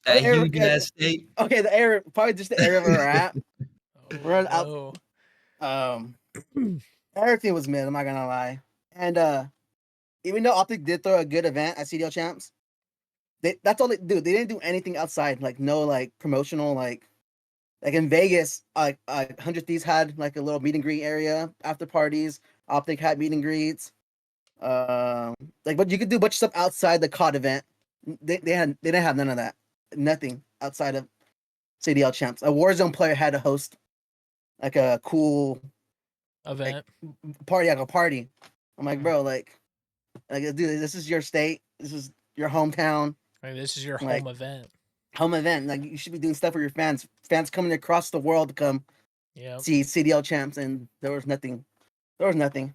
That area- huge ass state. Okay, the area, probably just the area where we're at. We're out. No. Everything was mid. I'm not gonna lie. And even though Optic did throw a good event at CDL Champs, that's all they do. They didn't do anything outside, like no like promotional like in Vegas, 100 Thieves had like a little meet and greet area after parties. Optic had meet and greets. But you could do a bunch of stuff outside the COD event. They didn't have none of that. Nothing outside of CDL Champs. A Warzone player had to host like a cool event party, like a party. I'm like, bro, like, dude, this is your state. This is your hometown. Like, this is your like, home event. Home event. Like, you should be doing stuff for your fans. Fans coming across the world to come see CDL Champs, and there was nothing. There was nothing.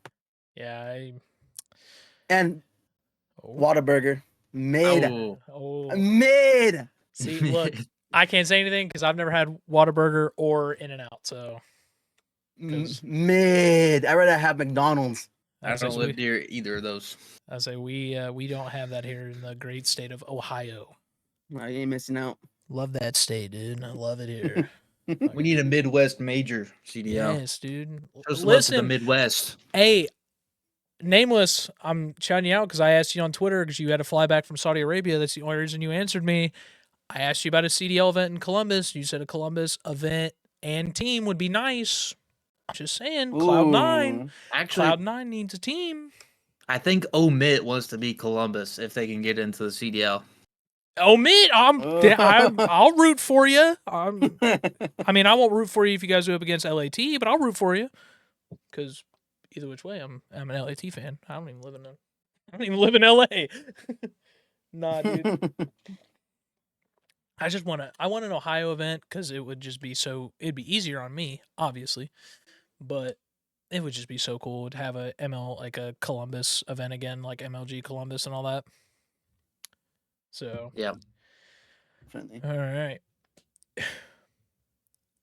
Yeah. And Whataburger made. Oh. Made. See, look, I can't say anything because I've never had Whataburger or In-N-Out. So mid. I'd rather have McDonald's. I don't live near either of those. I say we don't have that here in the great state of Ohio. You ain't missing out. Love that state, dude. I love it here. We need a Midwest major CDL. Yes, dude. Listen, the Midwest. Hey, Nameless, I'm shouting you out because I asked you on Twitter because you had to fly back from Saudi Arabia. That's the only reason you answered me. I asked you about a CDL event in Columbus. You said a Columbus event and team would be nice. Just saying, Cloud9. Actually, Cloud9 needs a team. I think Omit wants to be Columbus if they can get into the CDL. Omit, I'll root for you. I mean, I won't root for you if you guys go up against LAT, but I'll root for you because either which way, I'm an LAT fan. I don't even live in LA. Nah, dude. I want an Ohio event because it would just be it'd be easier on me, obviously, but it would just be so cool to have a like a Columbus event again, like MLG Columbus and all that. So yeah. All right.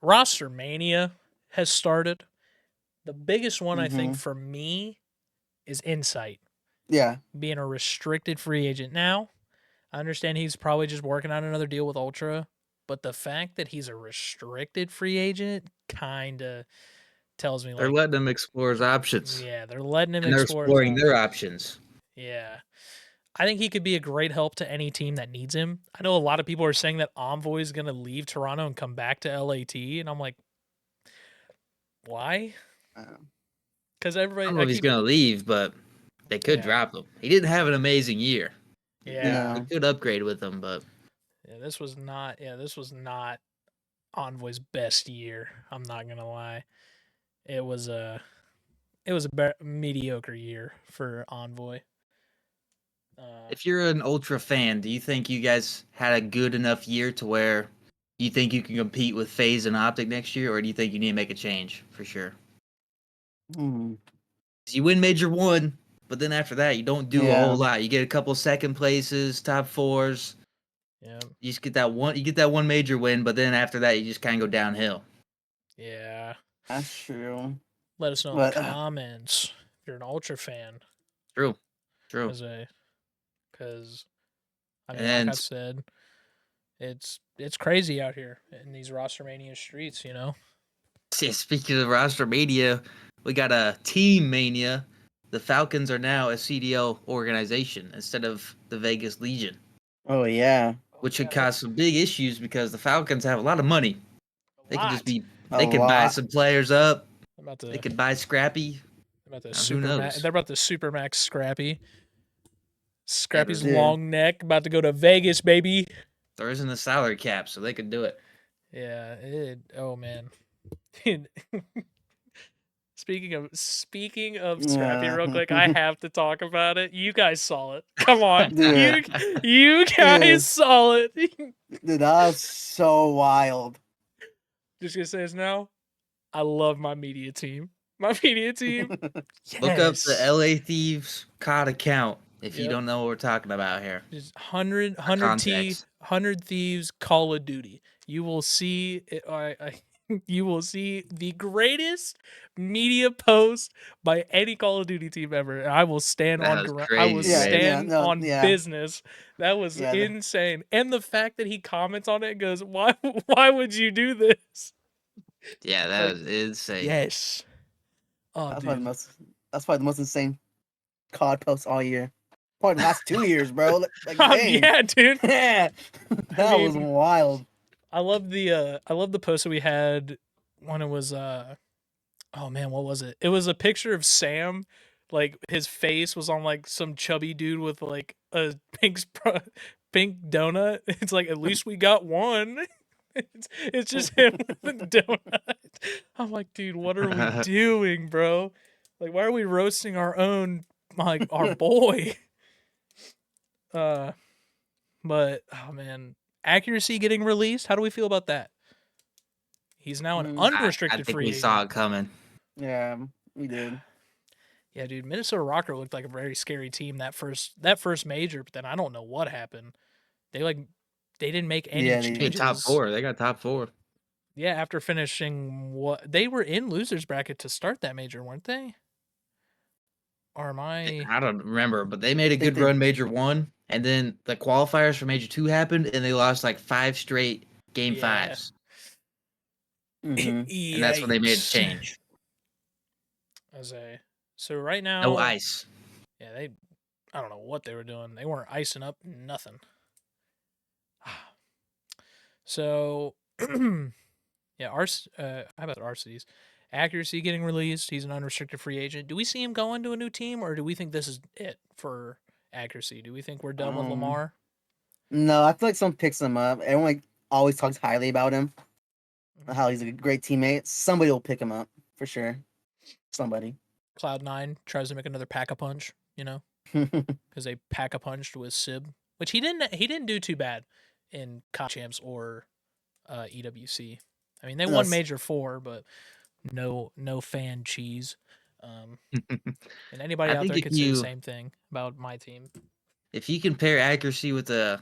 Rostermania has started. The biggest one I think for me is Insight. Yeah. Being a restricted free agent. Now, I understand he's probably just working on another deal with Ultra, but the fact that he's a restricted free agent kind of tells me they're letting him explore his options. Yeah, they're letting him and they're explore exploring their options. Yeah. I think he could be a great help to any team that needs him. I know a lot of people are saying that Envoy is going to leave Toronto and come back to LAT, and I'm like, why? Because everybody. I don't know if he's going to leave, but they could drop him. He didn't have an amazing year. Yeah. They could upgrade with him, but. Yeah, this was not Envoy's best year. I'm not going to lie. It was a mediocre year for Envoy. If you're an Ultra fan, do you think you guys had a good enough year to where you think you can compete with FaZe and Optic next year, or do you think you need to make a change for sure? Hmm. You win Major 1, but then after that, you don't do a Yeah. whole lot. You get a couple second places, top 4s. Yeah. You just get that one. You get that one major win, but then after that, you just kind of go downhill. Yeah. That's true. Let us know in But the comments if you're an Ultra fan. True. Because I mean, like And I said, it's crazy out here in these Rostermania streets. speaking of Rostermania, we got a team mania. The Falcons are now a CDL organization instead of the Vegas Legion, oh yeah, which could cause some big issues because the Falcons have a lot of money. A They could just lot. be. a They could buy lot. some players up. I'm about to They could buy Scrappy. Who knows? They're about to supermax Scrappy. Scrappy's there's- Dude. long neck about to go to Vegas, baby. There isn't a salary cap, so they could do it. Yeah. Oh man. Speaking of Scrappy, Yeah. real quick, I have to talk about it. You guys saw it. Come on, Dude. you guys Dude. saw it. Dude, that was so wild. Just gonna say this now. I love my media team. My media team. Look up the Yes. LA Thieves COD account if you Yep. don't know what we're talking about here. Just 100 Thieves Call of Duty. You will see it, you will see the greatest media post by any Call of Duty team ever. And I will stand That on was I will crazy, Yeah, man. stand no, on yeah. business. That was Yeah, insane. And the fact that he comments on it and goes, why would you do this? Yeah, that Like, was insane. Yes. Oh, that's dude. probably the most insane COD post all year. Probably the last 2 years, bro. Like dang. Yeah, dude. Yeah. That was mean, wild. I love the post that we had when it was oh man, what was it? It was a picture of Sam, like his face was on like some chubby dude with like a pink donut. It's like at least we got one. It's just him with a donut. I'm like, dude, what are we doing, bro? Like, why are we roasting our own like our boy? But oh man, accuracy getting released. How do we feel about that? He's now an Mm. I unrestricted think free we agent. saw it coming. Yeah, we did. Yeah, dude, Minnesota Rocker looked like a very scary team that first major, but then I don't know what happened. They didn't make any Yeah, they- Hey, changes. top 4. They got top 4. Yeah, after finishing what they were in losers bracket to start that major, weren't they? Or am I? I don't remember, but they made a think good they- run Major 1, and then the qualifiers for Major 2 happened, and they lost like 5 straight game Yeah. 5s. Mhm. And that's when they made a Yikes. change. So right now, No ice. yeah, I don't know what they were doing. They weren't icing up nothing. So, yeah, how about RC's accuracy getting released? He's an unrestricted free agent. Do we see him going to a new team, or do we think this is it for accuracy? Do we think we're done with Lamar? No, I feel like someone picks him up. Everyone like always talks highly about him. How he's a great teammate. Somebody will pick him up for sure. Somebody. Cloud9 tries to make another pack-a-punch, because they pack-a-punched with Sib, which he didn't do too bad in COD Champs or EWC. I mean, they won Major 4, but no fan cheese. And anybody I out think there if could say the you- same thing about my team. If you compare accuracy with a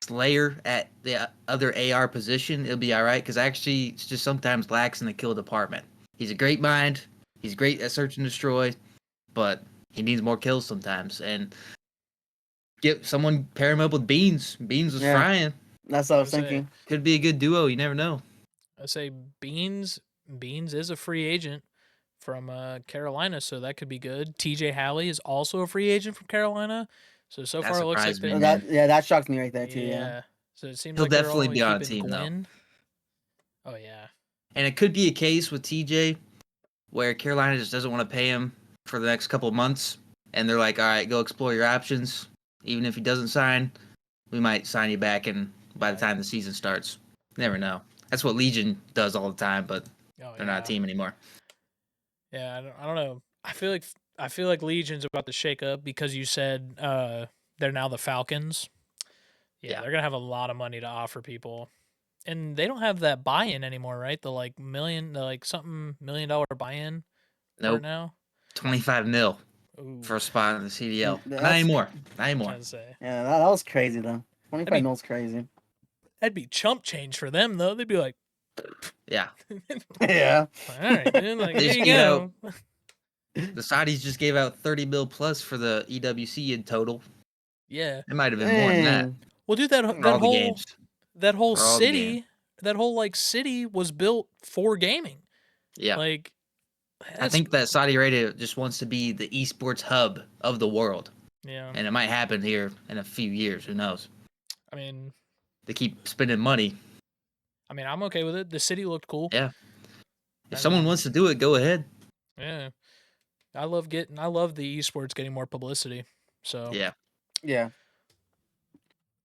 Slayer at the other AR position, it'll be all right, because actually it's just sometimes lacks in the kill department. He's a great mind. He's great at search and destroy, but he needs more kills sometimes. And get someone pair him up with Beans. Beans was Yeah. frying. That's what I was I'd say- thinking. Could be a good duo. You never know. I say Beans is a free agent from Carolina, so that could be good. TJ Halley is also a free agent from Carolina. So That far it looks like surprised me, they man. That shocked me right there too. Yeah. So it seems He'll like they're definitely only be on a keeping team, though. Gwen. Oh yeah. And it could be a case with TJ where Carolina just doesn't want to pay him for the next couple of months. And they're like, all right, go explore your options. Even if he doesn't sign, we might sign you back. And by the time the season starts, never know. That's what Legion does all the time, but they're not a team anymore. Yeah, I don't know. I feel like Legion's about to shake up because you said they're now the Falcons. Yeah. They're gonna have a lot of money to offer people, and they don't have that buy-in anymore, right? The like something $1 million buy-in for Nope. it now. 25 mil Ooh, for a spot in the CDL. Not That's- anymore. Not I'm anymore. trying to say. Yeah, that was crazy though. 25 mil is crazy. That'd be chump change for them though. They'd be like, Yeah. Yeah. all right, dude, like They here just you gave go. The Saudis just gave out 30 mil plus for the EWC in total. Yeah. It might have been more than that. Dang. Well, dude, For all the games. that whole For all the games. city, that whole like city was built for gaming. Yeah. Like, I think that Saudi Arabia just wants to be the esports hub of the world. yeah. And it might happen here in a few years. Who knows? I mean, They keep spending money. I'm okay with it. The city looked cool. Yeah. If someone wants to do it, go ahead. Yeah. I love the esports getting more publicity. So Yeah. Yeah.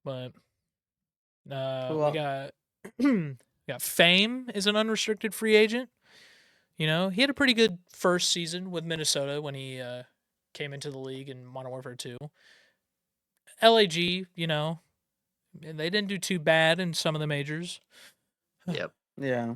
but Who we else? got we got Fame is an unrestricted free agent. You know, he had a pretty good first season with Minnesota when he came into the league in Modern Warfare 2. LAG, you know, they didn't do too bad in some of the majors. Yep. Yeah.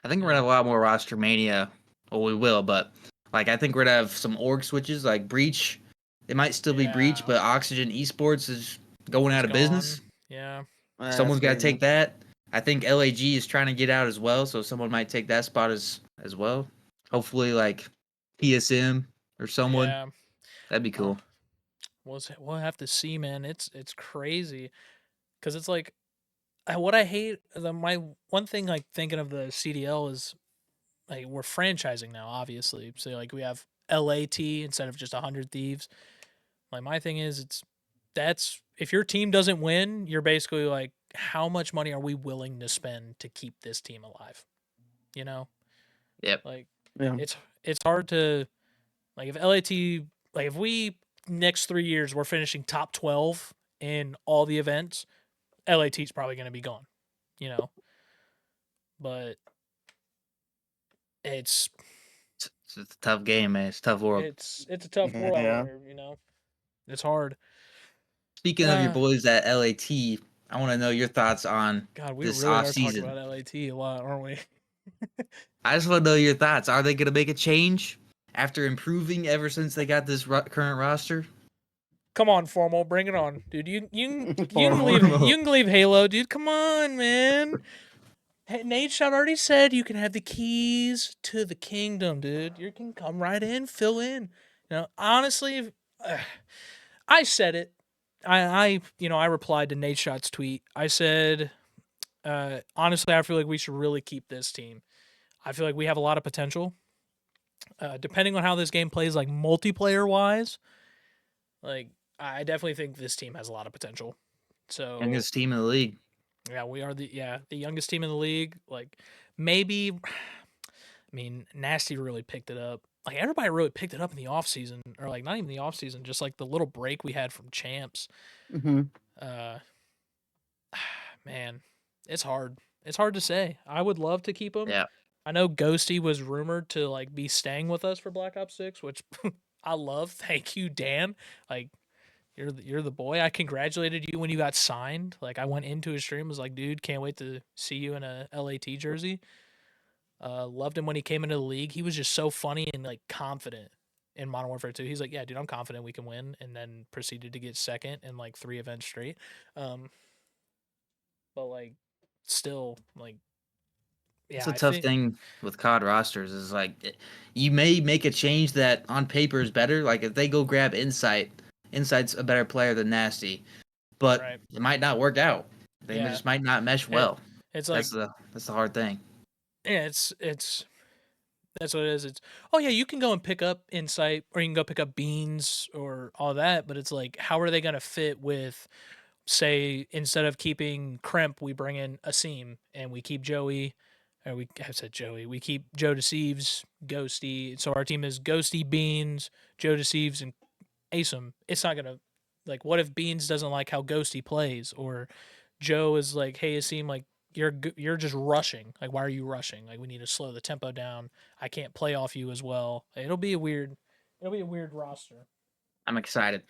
I think we're gonna have a lot more Rostermania. Well, we will, but like I think we're gonna have some org switches like Breach. It might still be Breach, Yeah. but Oxygen Esports is going out of business. Yeah. Someone's got to crazy. take that. I think LAG is trying to get out as well, so someone might take that spot as well. Hopefully, like PSM or someone. Yeah. That'd be cool. We'll have to see, man. It's crazy because it's like what I hate. My one thing, like thinking of the CDL is like we're franchising now, obviously. So like we have LAT instead of just 100 Thieves. Like my thing is, that's if your team doesn't win, you're basically like, how much money are we willing to spend to keep this team alive? You know, Yep. like Yeah. it's hard to like if LAT like if we next 3 years we're finishing top 12 in all the events, LAT's probably going to be gone, you know. But it's a tough game, man. It's a tough world. it's a tough world out Yeah. there, you know. It's hard. Speaking of your boys at LAT, I want to know your thoughts on God, we this really off are talking season. about LAT a lot, aren't we? I just want to know your thoughts. Are they going to make a change after improving ever since they got this current roster? Come on, Formal, bring it on, dude. You can Formal. leave Halo, dude. Come on, man. Hey, Nate Shot already said you can have the keys to the kingdom, dude. You can come right in, fill in. You know, honestly, I said it. I replied to Nate Shot's tweet. I said, honestly, I feel like we should really keep this team. I feel like we have a lot of potential. Depending on how this game plays, like multiplayer wise, like I definitely think this team has a lot of potential. So Youngest team in the league. yeah, we are the youngest team in the league. Like maybe, Nasty really picked it up. Like everybody really picked it up in the off season, or like not even the off season, just like the little break we had from champs. Mm-hmm. Man, it's hard. It's hard to say. I would love to keep him. Yeah. I know Ghosty was rumored to like be staying with us for Black Ops 6, which I love. Thank you, Dan. Like you're the boy. I congratulated you when you got signed. Like I went into his stream, was like, dude, can't wait to see you in a LAT jersey. Loved him when he came into the league. He was just so funny and like confident in Modern Warfare 2. He's like, yeah, dude, I'm confident we can win, and then proceeded to get second in like 3 events straight. But like still like It's a tough thing with COD rosters is like you may make a change that on paper is better. Like if they go grab Insight's a better player than Nasty, but it might not work out. They just might not mesh well. It's like that's the hard thing. Yeah, it's that's what it is. It's you can go and pick up Insight, or you can go pick up Beans or all that, but it's like how are they gonna fit with, say, instead of keeping Crimp, we bring in Asim and we keep Joey, or we keep Joe Deceives, Ghosty. So our team is Ghosty, Beans, Joe Deceives, and Asim. It's not gonna like what if Beans doesn't like how Ghosty plays, or Joe is like, hey Asim, like you're just rushing. Like why are you rushing? Like we need to slow the tempo down. I can't play off you as well. It'll be a weird roster. I'm excited.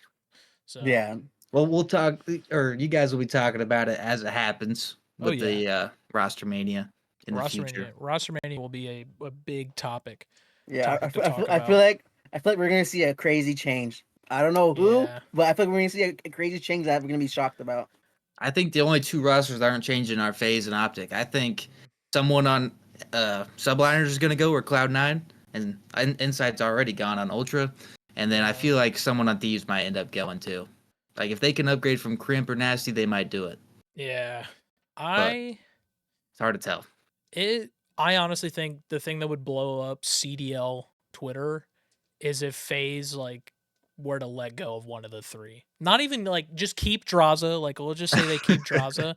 So Yeah. Well, we'll talk, or you guys will be talking about it as it happens with yeah. the Rostermania in the future. Rostermania will be a big topic. Yeah. To talk I feel about. like we're gonna see a crazy change. I don't know who, Yeah. but I feel like we're gonna see a crazy change that we're gonna be shocked about. I think the only two rosters that aren't changing are FaZe and Optic. I think someone on Subliners is going to go, or Cloud9, and Insight's already gone on Ultra. And then I feel like someone on Thieves might end up going too. Like if they can upgrade from Crimp or Nasty, they might do it. Yeah. But it's hard to tell. I honestly think the thing that would blow up CDL Twitter is if FaZe like were to let go of one of the three. Not even like just keep Draza. Like we'll just say they keep Draza.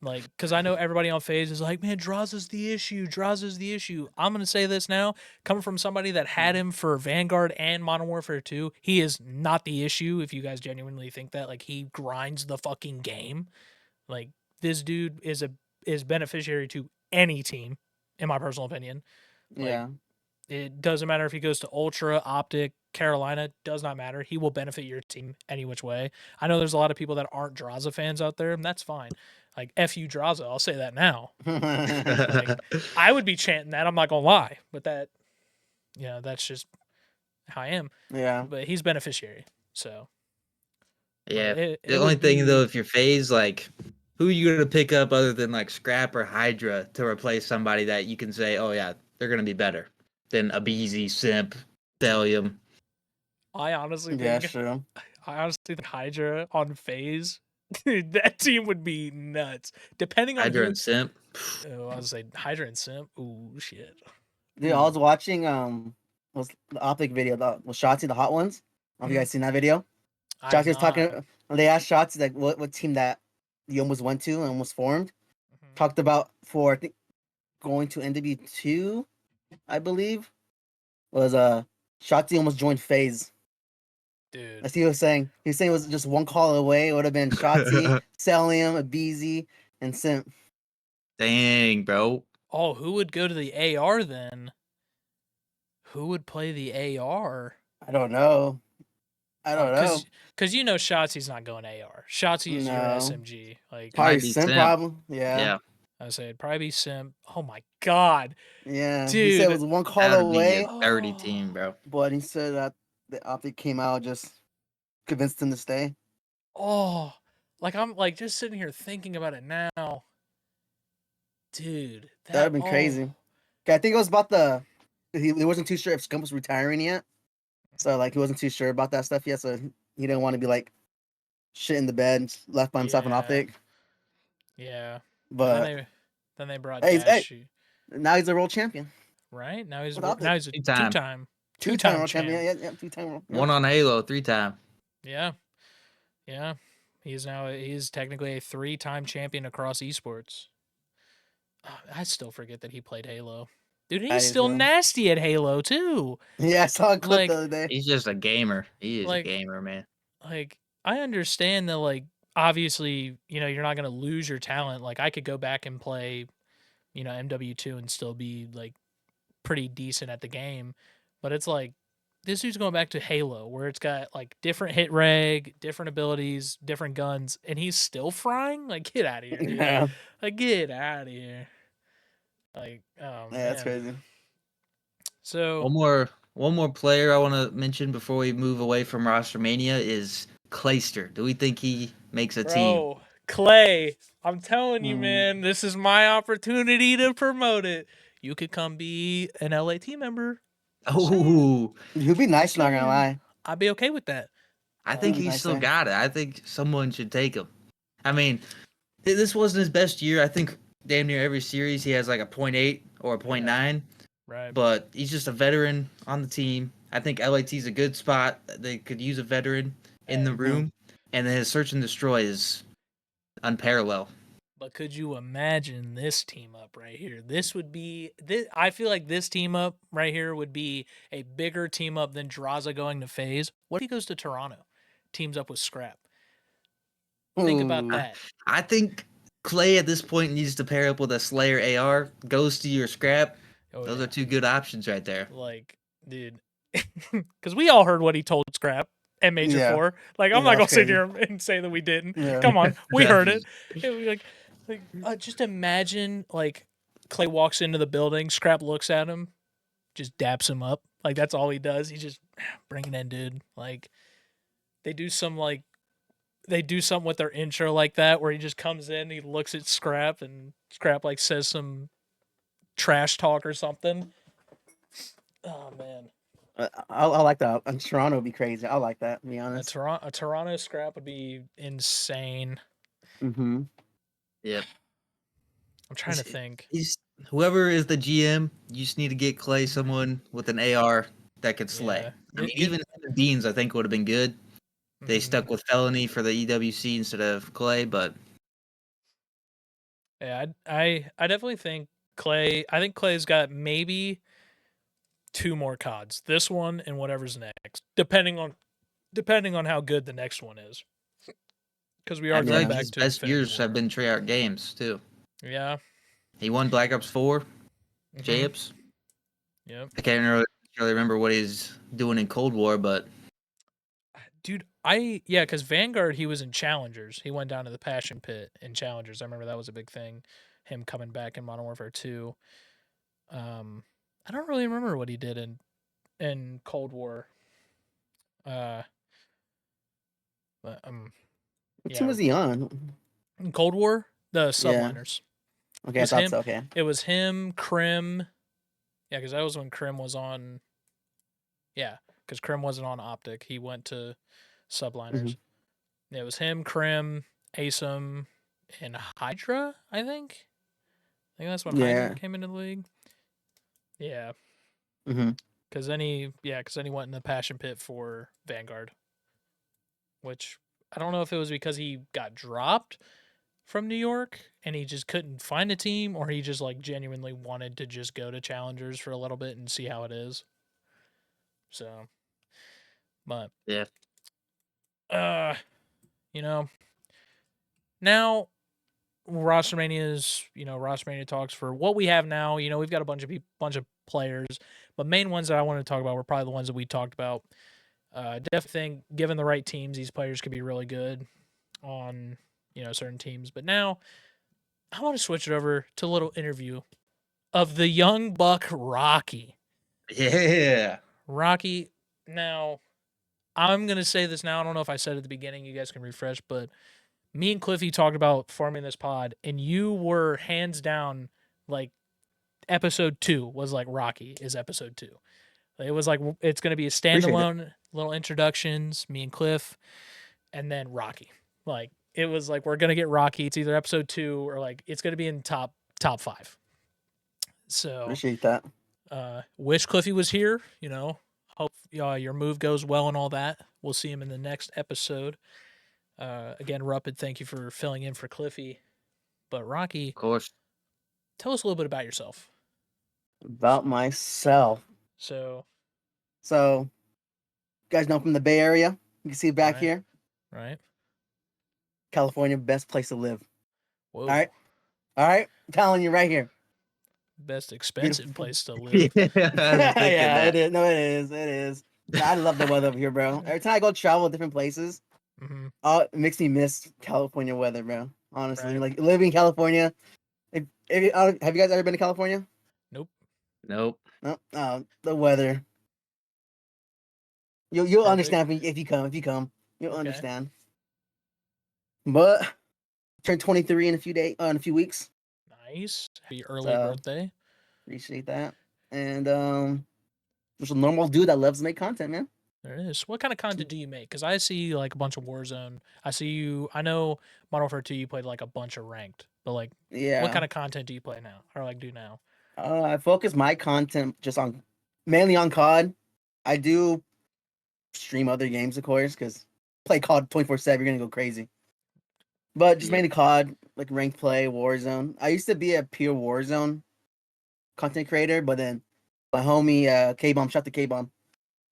Like, because I know everybody on FaZe is like, man, Draza's the issue. Draza's the issue. I'm gonna say this now, coming from somebody that had him for Vanguard and Modern Warfare 2, he is not the issue. If you guys genuinely think that, like, he grinds the fucking game. Like, this dude is beneficiary to any team, in my personal opinion. Like, Yeah. it doesn't matter if he goes to Ultra, Optic, Carolina, does not matter. He will benefit your team any which way. I know there's a lot of people that aren't Draza fans out there, and that's fine. Like, F you, Draza, I'll say that now. Like, I would be chanting that, I'm not going to lie. But that, that's just how I am. Yeah. But he's beneficiary, so. Yeah. The only thing, though, if you're FaZe, like, who are you going to pick up other than, like, Scrap or Hydra to replace somebody that you can say, oh, yeah, they're going to be better than Abizi, Simp, Thallium? I honestly True. think Hydra on FaZe, dude, that team would be nuts. Depending on Hydra and Simp. I was say Hydra and Simp. Ooh, shit. Dude, I was watching was the Optic video, was Shotzi the Hot Ones. Have you guys seen that video? Shotzi was talking. When they asked Shotzi like what team that he almost went to and almost formed, talked about for I think going to NW2, I believe, was Shotzi almost joined FaZe. Dude. That's what he was saying. He was saying it was just one call away. It would have been Shotzi, Cellium, Abizi, and Simp. Dang, bro. Oh, who would go to the AR then? Who would play the AR? I don't know. Because Shotzi's not going AR. Shotzi is your SMG. Like, probably Simp problem. Yeah. I would say it'd probably be Simp. Oh my god. Yeah. Dude, he said it was one call away. Be a dirty team, bro. But he said that the Optic came out, just convinced him to stay. Oh, like I'm like just sitting here thinking about it now. Dude, that would have been crazy. I think it was about he wasn't too sure if Scump was retiring yet. So like he wasn't too sure about that stuff yet. So he didn't want to be like shit in the bed, left by himself in Optic. Yeah. But then they brought Dash. Now he's a world champion. Right? Now he's a two-time world champion. Yeah, two-time. One on Halo, 3-time. Yeah. Yeah. He's technically a 3-time champion across esports. I still forget that he played Halo. Dude, he's still nasty at Halo too. Yeah, I saw a clip the other day. He's just a gamer. He is a gamer, man. Like, I understand that, like, obviously, you're not gonna lose your talent. Like, I could go back and play, MW2 and still be like pretty decent at the game. But it's like this dude's going back to Halo, where it's got like different hit reg, different abilities, different guns, and he's still frying. Like, get out of here, dude. Yeah. Like, get out of here. Like, oh man, that's crazy. So one more player I want to mention before we move away from Rostermania is Clayster. Do we think he makes a team? Clay, I'm telling you, man, this is my opportunity to promote it. You could come be an LA team member. Oh, you'd be nice. Not gonna lie, I'd be okay with that. I think he's still got it. I think someone should take him. I mean, this wasn't his best year. I think damn near every series he has like a 0.8 or a 0.9. Right. But he's just a veteran on the team. I think LAT's a good spot. They could use a veteran in the room. And then his search and destroy is unparalleled. But could you imagine this team up right here? I feel like this team up right here would be a bigger team up than Draza going to FaZe. What if he goes to Toronto? Teams up with Scrap. Think about that. I think Clay at this point needs to pair up with a Slayer AR, Ghosty or Scrap. Those are two good options right there. Like, dude, because we all heard what he told Scrap at Major Yeah. 4. Like, I'm Yeah, not gonna that's sit crazy. here and say that we didn't. Yeah. Come on, we heard it. It was just imagine like Clay walks into the building, Scrap looks at him, just daps him up. Like that's all he does. He just bring it in, dude. Like they do something with their intro like that where he just comes in, he looks at Scrap and Scrap like says some trash talk or something. Oh man. I like that. And Toronto would be crazy. I like that, to be A honest. Toronto Scrap would be insane. Mm-hmm. Yep. I'm trying to think. He's whoever is the GM. You just need to get Clay someone with an AR that could slay. Yeah. I mean, even Beans, I think would have been good. They Mhm. stuck with Felony for the EWC instead of Clay, but Yeah, I definitely think Clay. I think Clay's got maybe 2 more CODs. This one and whatever's next, depending on how good the next one is. Because we I are feel going like back his to best Infinity years have War. been Treyarch games too. Yeah. He won Black Ops 4, Mhm. Champs. Yep. I can't really remember what he's doing in Cold War, but Dude, because Vanguard he was in Challengers. He went down to the Passion Pit in Challengers. I remember that was a big thing. Him coming back in Modern Warfare 2. I don't really remember what he did in Cold War. But What team yeah, was he on? in Cold War, the Yeah. Subliners. Okay, It I was thought him. so. Okay. It was him, Krim. Yeah, because that was when Krim was on. Yeah, because Krim wasn't on Optic. He went to Subliners. It was him, Krim, Asim, and Hydra. I think that's when Hydra Yeah. came into the league. Yeah, Mm-hmm. because then he went in the Passion Pit for Vanguard, which I don't know if it was because he got dropped from New York and he just couldn't find a team, or he just like genuinely wanted to just go to Challengers for a little bit and see how it is. So, but yeah. you know, now Rostermania talks for what we have now. You know, we've got a bunch of players, but main ones that I want to talk about were probably the ones that we talked about. Definitely think given the right teams, these players could be really good on certain teams. But now I want to switch it over to a little interview of the young buck Rockyyy. Yeah. Rockyyy. Now, I'm gonna say this now. I don't know if I said it at the beginning. You guys can refresh, but me and Cliffy talked about forming this pod, and you were hands down like episode 2 was like Rockyyy is episode 2. It was like it's gonna be a standalone little introductions, me and Cliff, and then Rockyyy. Like it was like we're gonna get Rockyyy. It's either episode 2 or like it's gonna be in top 5. So Appreciate that. wish Cliffy was here. Hope your move goes well and all that. We'll see him in the next episode. Again, Ruhpid, thank you for filling in for Cliffy. But Rockyyy, Of course. tell us a little bit about yourself. About myself. So, So, you guys know I'm from the Bay Area. You can see it back Right. here. right? California, best place to live. Whoa. All right. I'm telling you right here. Best expensive Beautiful. place to live. Yeah, I was thinking Yeah, that. it is. No, it is. It is. I love the weather over here, bro. Every time I go travel to different places, Mm-hmm. it makes me miss California weather, bro. Honestly, Right. like living in California. Have you guys ever been to California? Nope. Nope. No. The weather. You'll Perfect. understand if you come. You'll Okay. understand. But turn 23 in a few weeks. Nice. Happy early So- birthday. Appreciate that. And just a normal dude that loves to make content, man. There it is. What kind of content do you make? Because I see like a bunch of Warzone. I know Modern Warfare 2 you played like a bunch of ranked. But like Yeah. what kind of content do you play now? Or like do now? I focus my content just on mainly on COD. I do stream other games, of course, because play COD 24/7, you're gonna go crazy. But just Yeah. mainly COD, like ranked play, Warzone. I used to be a pure Warzone content creator, but then my homie K-Bomb, shout to K-Bomb,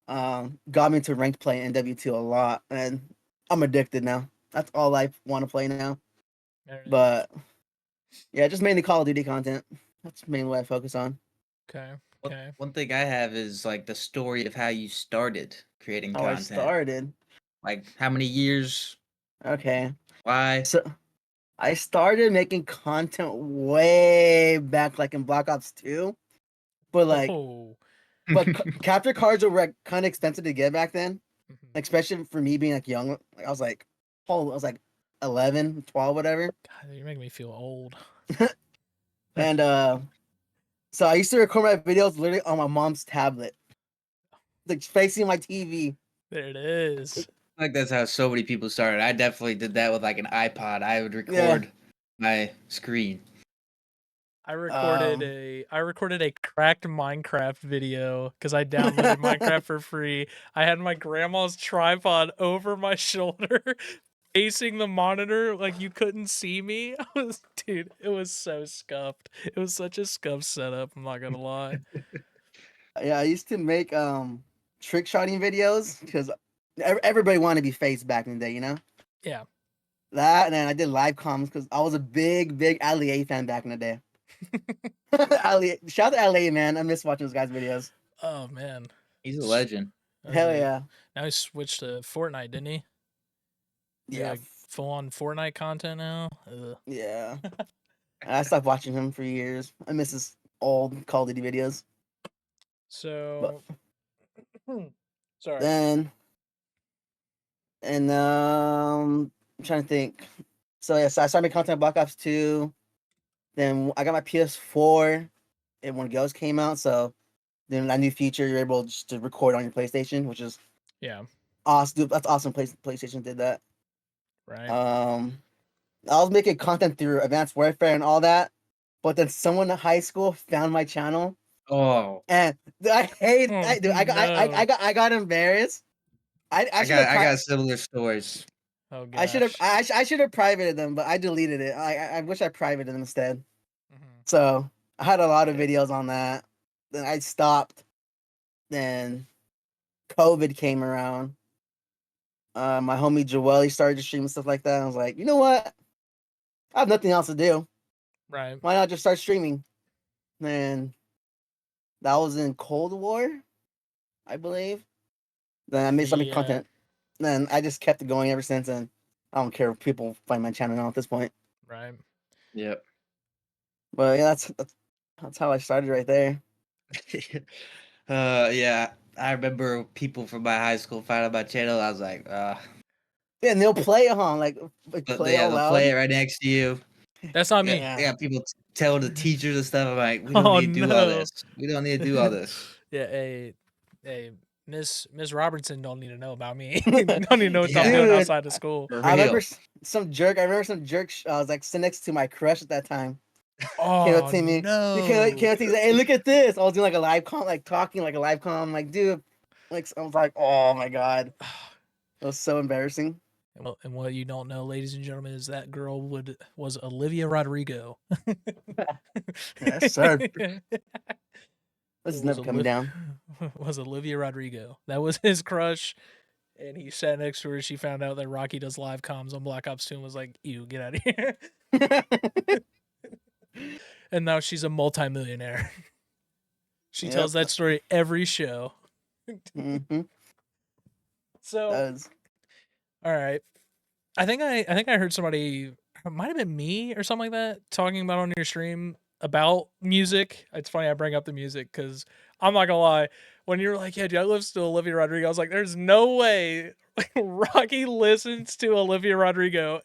got me into ranked play in MW2 a lot, and I'm addicted now. That's all I want to play now. There it is. But yeah, just mainly Call of Duty content. That's mainly what I focus on. Okay. One thing I have is like the story of how you started creating How I content. started. Like how many years? Okay. Why? So I started making content way back, like in Black Ops 2, but like, Oh. capture cards were like, kind of expensive to get back then, Mhm. especially for me being like young. Like, I was like 11, 12, whatever. God, you're making me feel old. And so I used to record my videos literally on my mom's tablet, like facing my TV. There it is. Like that's how so many people started. I definitely did that with like an iPod. I would Yeah. record my screen. I recorded a cracked Minecraft video because I downloaded Minecraft for free. I had my grandma's tripod over my shoulder, facing the monitor like you couldn't see me. Dude, it was so scuffed. It was such a scuffed setup, I'm not gonna lie. Yeah, I used to make trick shotting videos because everybody wanted to be FaZe back in the day, you know? Yeah. That, and then I did live comms because I was a big Ali fan back in the day. Ali, shout out to LA, man. I miss watching those guys' videos. Oh man. He's a legend. Hell yeah. Now he switched to Fortnite, didn't he? Yeah. Like full on Fortnite content now. Ugh. Yeah. I stopped watching him for years. I miss his old Call of Duty videos. So sorry. Then, and I'm trying to think. So yeah, so I started making content on Black Ops 2. Then I got my PS4, and when Ghost came out, so then that new feature you're able just to record on your PlayStation, which is Yeah. awesome. Dude, that's awesome. PlayStation did that. Right. I was making content through Advanced Warfare and all that, but then someone in high school found my channel, Oh, and I hate. Oh, I got embarrassed. I should I have. got similar stories. Oh I should have. gosh. I should have privated them, but I deleted it. I wish I privated them instead. Mhm. So I had a lot of videos on that. Then I stopped. Then COVID came around. My homie Joel, he started to stream and stuff like that. I was like, you know what? I have nothing else to do. Right. Why not just start streaming? And that was in Cold War, I believe. Then I made some Yeah. content. Then I just kept it going ever since, and I don't care if people find my channel now at this point. Right. Yep. But yeah, that's how I started right there. Yeah. I remember people from my high school found out my channel. I was like, Yeah, and they'll play it, huh? Like but play yeah, out they'll play loud. it right next to you. That's not Yeah, me. Yeah. yeah. People telling the teachers and stuff. I'm like, we don't Oh need to do all no. this. We don't need to do all this. Yeah, hey, Miss Robertson don't need to know about me. Don't need to know what I'm Yeah. doing Dude, outside of school. For I remember real. some jerk. I remember some jerk. I was like sitting next to my crush at that time. Came up Oh to me. He came up no. to me. He's like, "Hey, look at this!" I was doing like a live com, like talking like a live com. I'm like, dude, like I was like, oh my god, it was so embarrassing. And what you don't know, ladies and gentlemen, is that girl was Olivia Rodrigo. Yes, sir. This is was never coming down. was Olivia Rodrigo. That was his crush. And he sat next to her. She found out that Rockyyy does live comms on Black Ops 2 and was like, ew, get out of here. And now she's a multimillionaire. She Yep. tells that story every show. Mm-hmm. So, Does. all right. I think I heard somebody, it might have been me or something like that, talking about on your stream about music. It's funny I bring up the music because I'm not gonna lie. When you were like, yeah, dude, I listen to Olivia Rodrigo, I was like, there's no way Rockyyy listens to Olivia Rodrigo.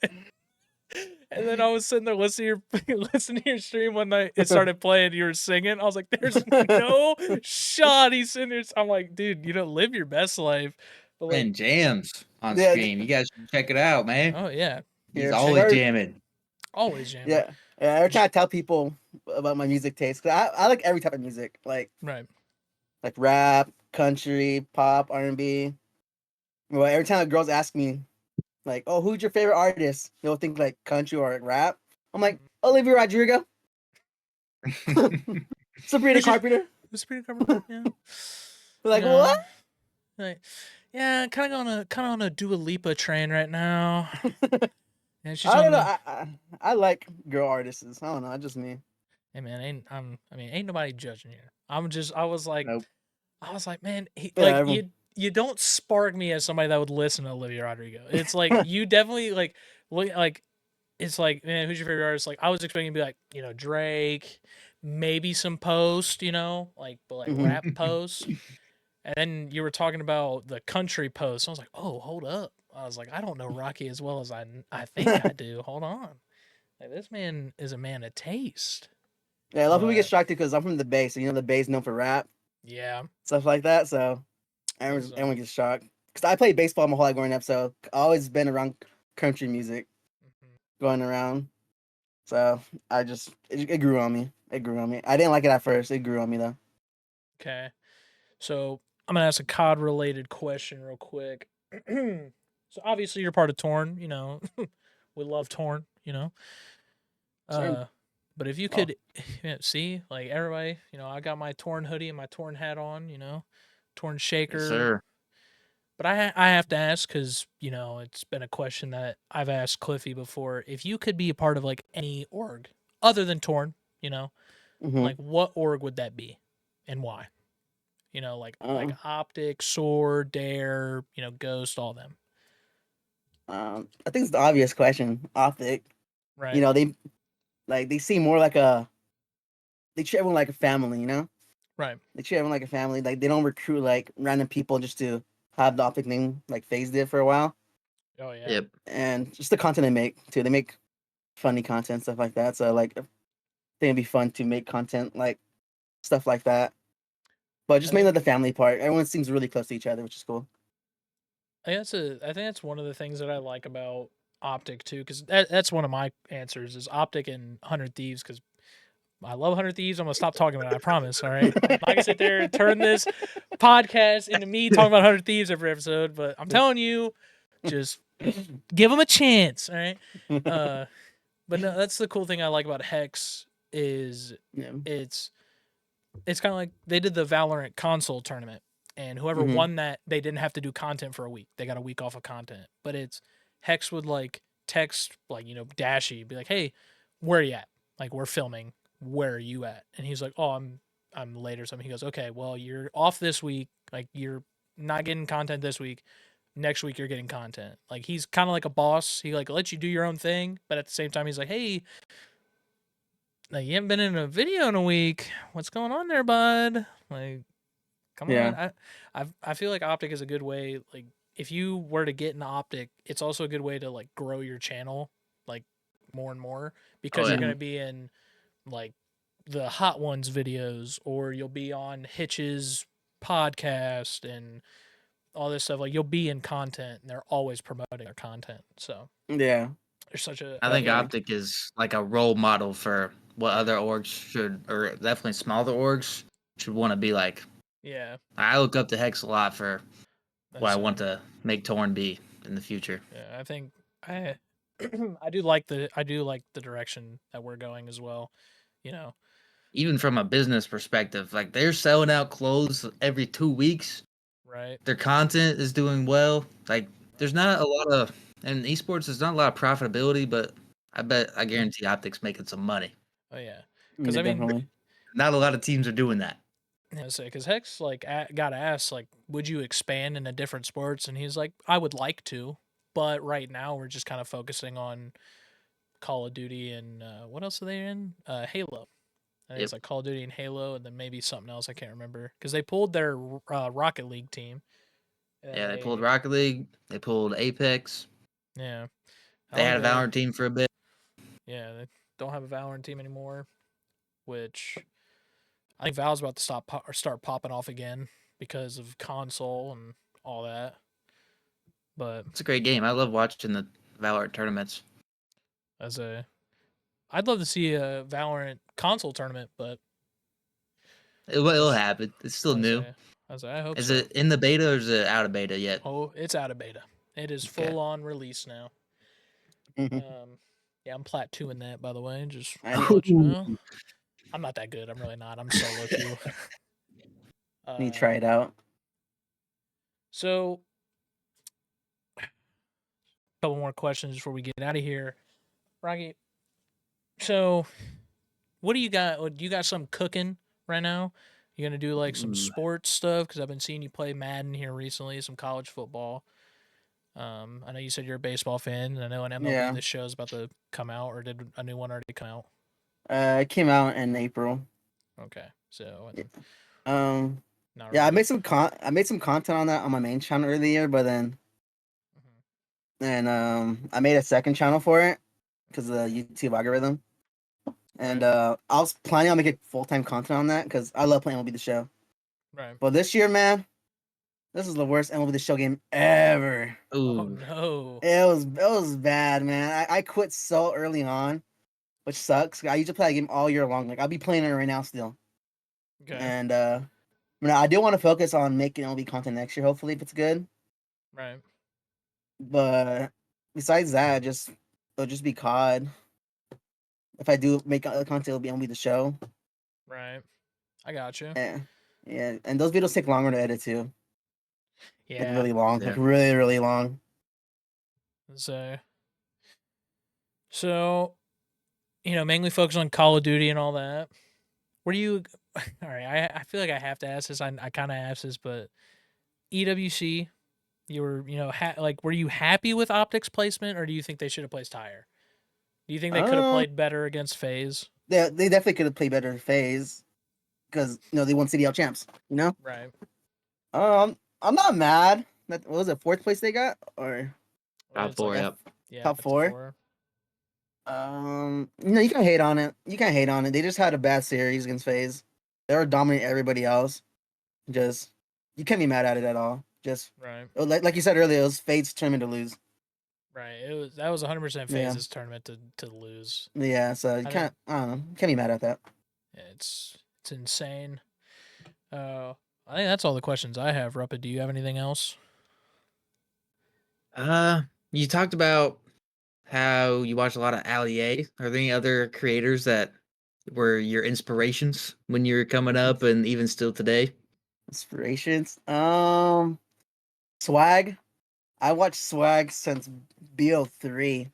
And then I was sitting there listening to your stream when it started playing. You were singing. I was like, "There's no shot he's sitting there." I'm like, "Dude, you don't live your best life." But like, And jams on Yeah. stream. You guys should check it out, man. oh yeah, He's Yeah, always check jamming. always jamming. Yeah. Yeah. Every time I tell people about my music taste, because I like every type of music, like Right. rap, country, pop, R&B. Well, every time girls ask me, like, "Oh, who's your favorite artist?" They'll think like country or like rap. I'm like, Olivia Rodrigo, Sabrina Who's your- Carpenter. Who's pretty covered? Yeah. They're like, No. what? Like, yeah, kind of on a Dua Lipa train right now. And she's I on don't know. the. I like girl artists. I don't know. I just me. Hey man, ain't nobody judging you. I was like, Nope. man, Yeah, like everyone. you don't spark me as somebody that would listen to Olivia Rodrigo. It's like you definitely like it's like, man, who's your favorite artist? Like I was expecting to be like, you know, Drake, maybe some Post, you know, like but like Mhm. rap Post. And then you were talking about the country Post. I was like, oh, hold up. I was like, I don't know Rockyyy as well as I think I do. Hold on. Like, this man is a man of taste. Yeah, a lot of people get But shocked because I'm from the Bay, so you know the Bay's known for rap, yeah, stuff like that. So everyone gets shocked. Because I played baseball my whole life growing up, so I always been around country music going around. So it grew on me. It grew on me. I didn't like it at first. It grew on me though. okay. So I'm gonna ask a COD related question real quick. So obviously you're part of Torn, you know. We love Torn, you know. Same. But if you Oh. could see, like everybody, you know, I got my Torn hoodie and my Torn hat on, you know, Torn shaker. Yes, sir. But I have to ask because, you know, it's been a question that I've asked Cliffy before. If you could be a part of like any org other than Torn, you know, like what org would that be and why? You know, like Optic, Sword, Dare, you know, Ghost, all them. I think it's the obvious question. Optic. Right. You know, they seem more like they treat everyone like a family, you know? Right. They treat everyone like a family. Like they don't recruit like random people just to have the Optic name like FaZe did for a while. Oh yeah. Yep. And just the content they make too. They make funny content, stuff like that. So like I think it'd be fun to make content like stuff like that. But just mainly the family part. Everyone seems really close to each other, which is cool. I think that's one of the things that I like about Optic too, because that's one of my answers is Optic and 100 Thieves, because I love 100 Thieves. I'm gonna stop talking about it. I promise. All right. I'm not gonna sit there and turn this podcast into me talking about 100 Thieves every episode, but I'm telling you, just give them a chance. All right. But no, that's the cool thing I like about Hex is Yeah. it's kind of like they did the Valorant console tournament, and whoever won that, they didn't have to do content for a week. They got a week off of content. But it's Hex would like text like, you know, Dashy, be like, "Hey, where are you at? Like we're filming. Where are you at?" And he's like, "Oh, I'm late or something." He goes, "Okay, well you're off this week. Like you're not getting content this week. Next week you're getting content." Like he's kind of like a boss. He like lets you do your own thing, but at the same time he's like, "Hey, like you haven't been in a video in a week. What's going on there, bud? Like, come on." I feel like Optic is a good way. Like, if you were to get into Optic, it's also a good way to like grow your channel, like more and more, because you're gonna be in like the Hot Ones videos, or you'll be on Hitch's podcast and all this stuff. Like, you'll be in content, and they're always promoting their content. So Yeah. there's such a. I think Optic is like a role model for what other orgs should, or definitely smaller orgs should want to be like. Yeah. I look up to Hex a lot for what I Same. want to make Torn be in the future. Yeah, I think I I do like the direction that we're going as well. You know. Even from a business perspective, like they're selling out clothes every 2 weeks. Right. Their content is doing well. Like there's not a lot of in esports. There's not a lot of profitability, but I guarantee Optic's making some money. Oh yeah. Because Yeah, I mean, definitely. Not a lot of teams are doing that. I say because Hex like got asked like, would you expand into different sports? And he's like, I would like to, but right now we're just kind of focusing on Call of Duty and what else are they in? Halo. I think it's like Call of Duty and Halo, and then maybe something else I can't remember because they pulled their Rocket League team. Yeah, they pulled Rocket League. They pulled Apex. Yeah. They had a Valorant team for a bit. Yeah, they don't have a Valorant team anymore, which I think Valve's about to start popping off again because of console and all that. But It's a great game. I love watching the Valorant tournaments. I'd love to see a Valorant console tournament, but It'll happen. It's still new. I hope Is so. it in the beta or is it out of beta yet? Oh, it's out of beta. It is full on release now. Yeah, I'm plat 2 in that, by the way. Just to let you know. I'm not that good. I'm really not. I'm solo queue. Need to try it out. So, a couple more questions before we get out of here. Rocky, so what do you got? Do you got something cooking right now? You gonna do like some Mm. sports stuff? Because I've been seeing you play Madden here recently, some college football. I know you said you're a baseball fan, and I know an MLB Yeah. this show is about to come out, or did a new one already come out? It came out in April. Okay, so not Yeah, I really. made some content on that on my main channel earlier, but then I made a second channel for it because of the YouTube algorithm. And I was planning on making full-time content on that because I love playing MLB The Show. Right. But this year, man, this is the worst MLB The Show game ever. Oh Ooh. no. It was bad, man. I quit so early on, which sucks. I usually play that game all year long. Like I'll be playing it right now still. Okay. And I do want to focus on making MLB content next year, hopefully, if it's good. Right. But besides that, it'll just be COD. If I do make other content, it'll be MLB The Show. Right. I got you. Yeah, and those videos take longer to edit too. Yeah. Like really long, Yeah. like really, really long. So, mainly focus on Call of Duty and all that. Where do you? All right, I feel like I have to ask this. I kind of asked this, but EWC, you were were you happy with Optics placement, or do you think they should have placed higher? Do you think they could have played better against FaZe? They definitely could have played better FaZe because they won CDL champs. Right. I'm not mad. What was it? Fourth place they got or Top It's 4, like yep. yeah, top it's 4? You can hate on it. You can't hate on it. They just had a bad series against FaZe. They were dominating everybody else. Just you can't be mad at it at all. Just right. like you said earlier, it was FaZe's tournament to lose. Right. That was 100% Yeah. FaZe's tournament to lose. Yeah, so you can't. I don't know. You can't be mad at that. It's insane. I think that's all the questions I have. Ruhpid, do you have anything else? You talked about how you watch a lot of Allier. Are there any other creators that were your inspirations when you were coming up and even still today? Inspirations. Swag. I watched Swag since BO3.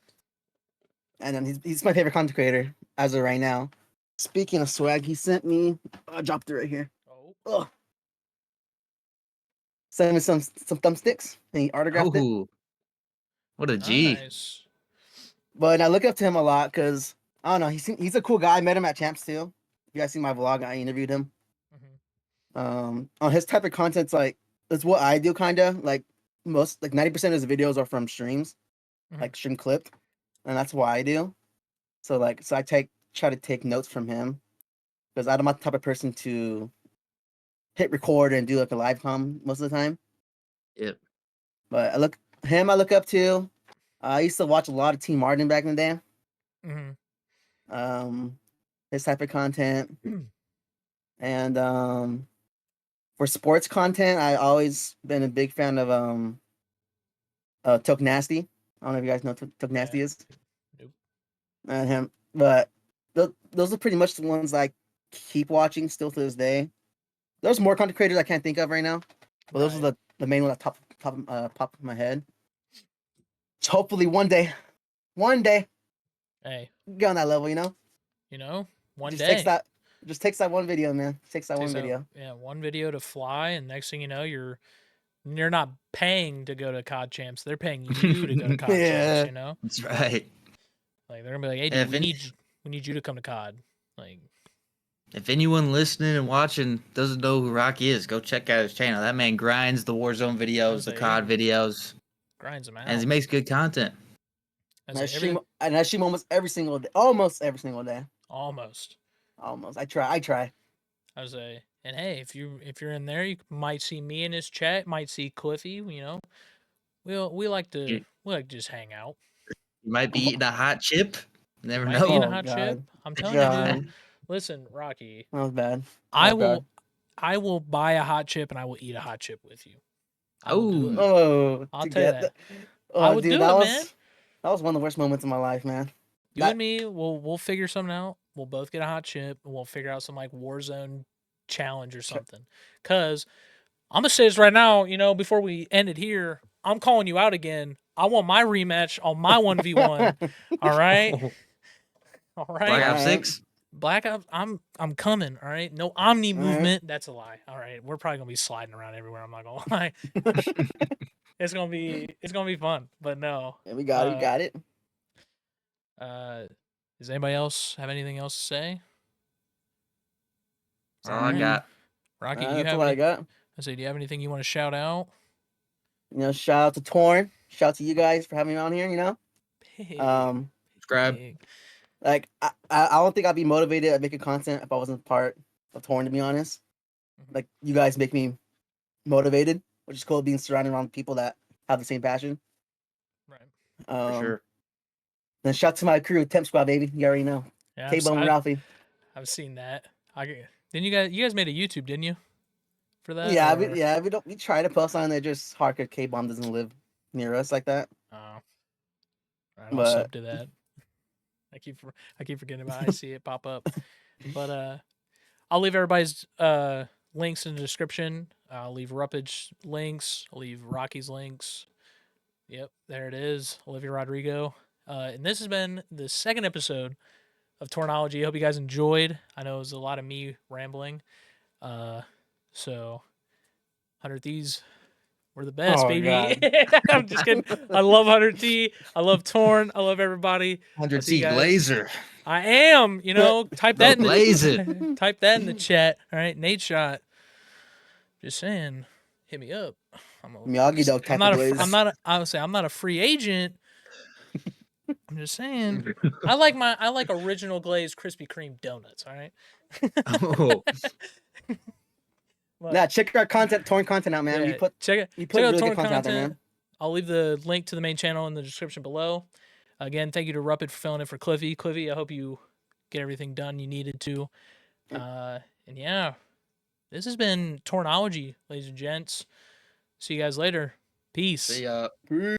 And then he's my favorite content creator as of right now. Speaking of Swag, he sent me. I dropped it right here. Oh. Sent me some thumbsticks, and he autographed it. Oh, what a G. Nice. But I look up to him a lot because I don't know. He's a cool guy. I met him at Champs too. If you guys see my vlog, I interviewed him. On his type of content's like it's what I do, kind of like 90% of his videos are from streams, like stream clipped, and that's what I do. So I try to take notes from him because I'm not the type of person to hit record and do like a live com most of the time. Yep. But I look up to. I used to watch a lot of Team Martin back in the day. His type of content. And for sports content, I always been a big fan of Took Nasty. I don't know if you guys know what Took Nasty is. Nope. And him, but those are pretty much the ones I keep watching still to this day. There's more content creators I can't think of right now, but those are the main ones that pop of my head. Hopefully one day, hey, get on that level. One just day. Takes that one video, man. Takes that one video. Yeah, one video to fly, and next thing you know, you're not paying to go to COD Champs. They're paying you to go to COD Yeah. Champs. That's right. Like they're gonna be like, hey, dude, we need you to come to COD. Like, if anyone listening and watching doesn't know who Rockyyy is, go check out his channel. That man grinds the Warzone videos, the COD videos. Grinds them out. And he makes good content. And I stream almost every single day. Almost every single day. Almost. I try. I was and hey, if you're in there, you might see me in his chat, might see Cliffy. We like to just hang out. You might be eating a hot chip. Never know. Eating a hot chip. I'm telling you, dude. Listen, Rockyyy. That was bad. I will buy a hot chip and I will eat a hot chip with you. I'll tell you that. I would do it, man. That was one of the worst moments of my life, man. You and me, we'll figure something out. We'll both get a hot chip and we'll figure out some like Warzone challenge or something. Cause I'm gonna say this right now, before we end it here, I'm calling you out again. I want my rematch on my 1v1. All right. All right. Black Ops 6? Black Ops, I'm coming. All right, no Omni All right. movement. That's a lie. All right, we're probably gonna be sliding around everywhere. I'm not gonna lie. It's gonna be fun. But no. Yeah, we got it. Does anybody else have anything else to say? That's all I got. Rocky, do you That's have all I any? got. I say, do you have anything you want to shout out? Shout out to Torn. Shout out to you guys for having me on here. Pig, Subscribe. pig. Like I don't think I'd be motivated at making content if I wasn't part of Torn, to be honest. Like you guys make me motivated, which is cool being surrounded around people that have the same passion. Right. For sure. Then shout out to my crew, Temp Squad, baby. You already know. Yeah, K-Bone and Ralphie. I've seen that. Then you guys made a YouTube, didn't you? For that? Yeah, or... we try to post on there, just hardcore K-Bomb doesn't live near us like that. Oh. I'll sub to that. I keep forgetting about it. I see it pop up. But I'll leave everybody's links in the description. I'll leave Ruhpid's links. I'll leave Rocky's links. Yep, there it is. Olivia Rodrigo. And this has been the second episode of Tornology. I hope you guys enjoyed. I know it was a lot of me rambling. So 100 Thieves, we're the best, baby. I'm just kidding. I love 100T. I love Torn. I love everybody. 100T Glazer. I am. Type that in the type that in the chat. All right, Nate Shot. Just saying, hit me up. Miyagi Dog type of glaze. I'm not a free agent. I'm just saying. I like original glazed Krispy Kreme donuts. All right. Oh. Nah, check our content, Torn content out, man. Yeah, check out Torn really good content content out there, man. I'll leave the link to the main channel in the description below. Again, thank you to Ruhpid for filling in for Cliffy. Cliffy, I hope you get everything done you needed to. And yeah, this has been Tornology, ladies and gents. See you guys later. Peace. See ya. Peace.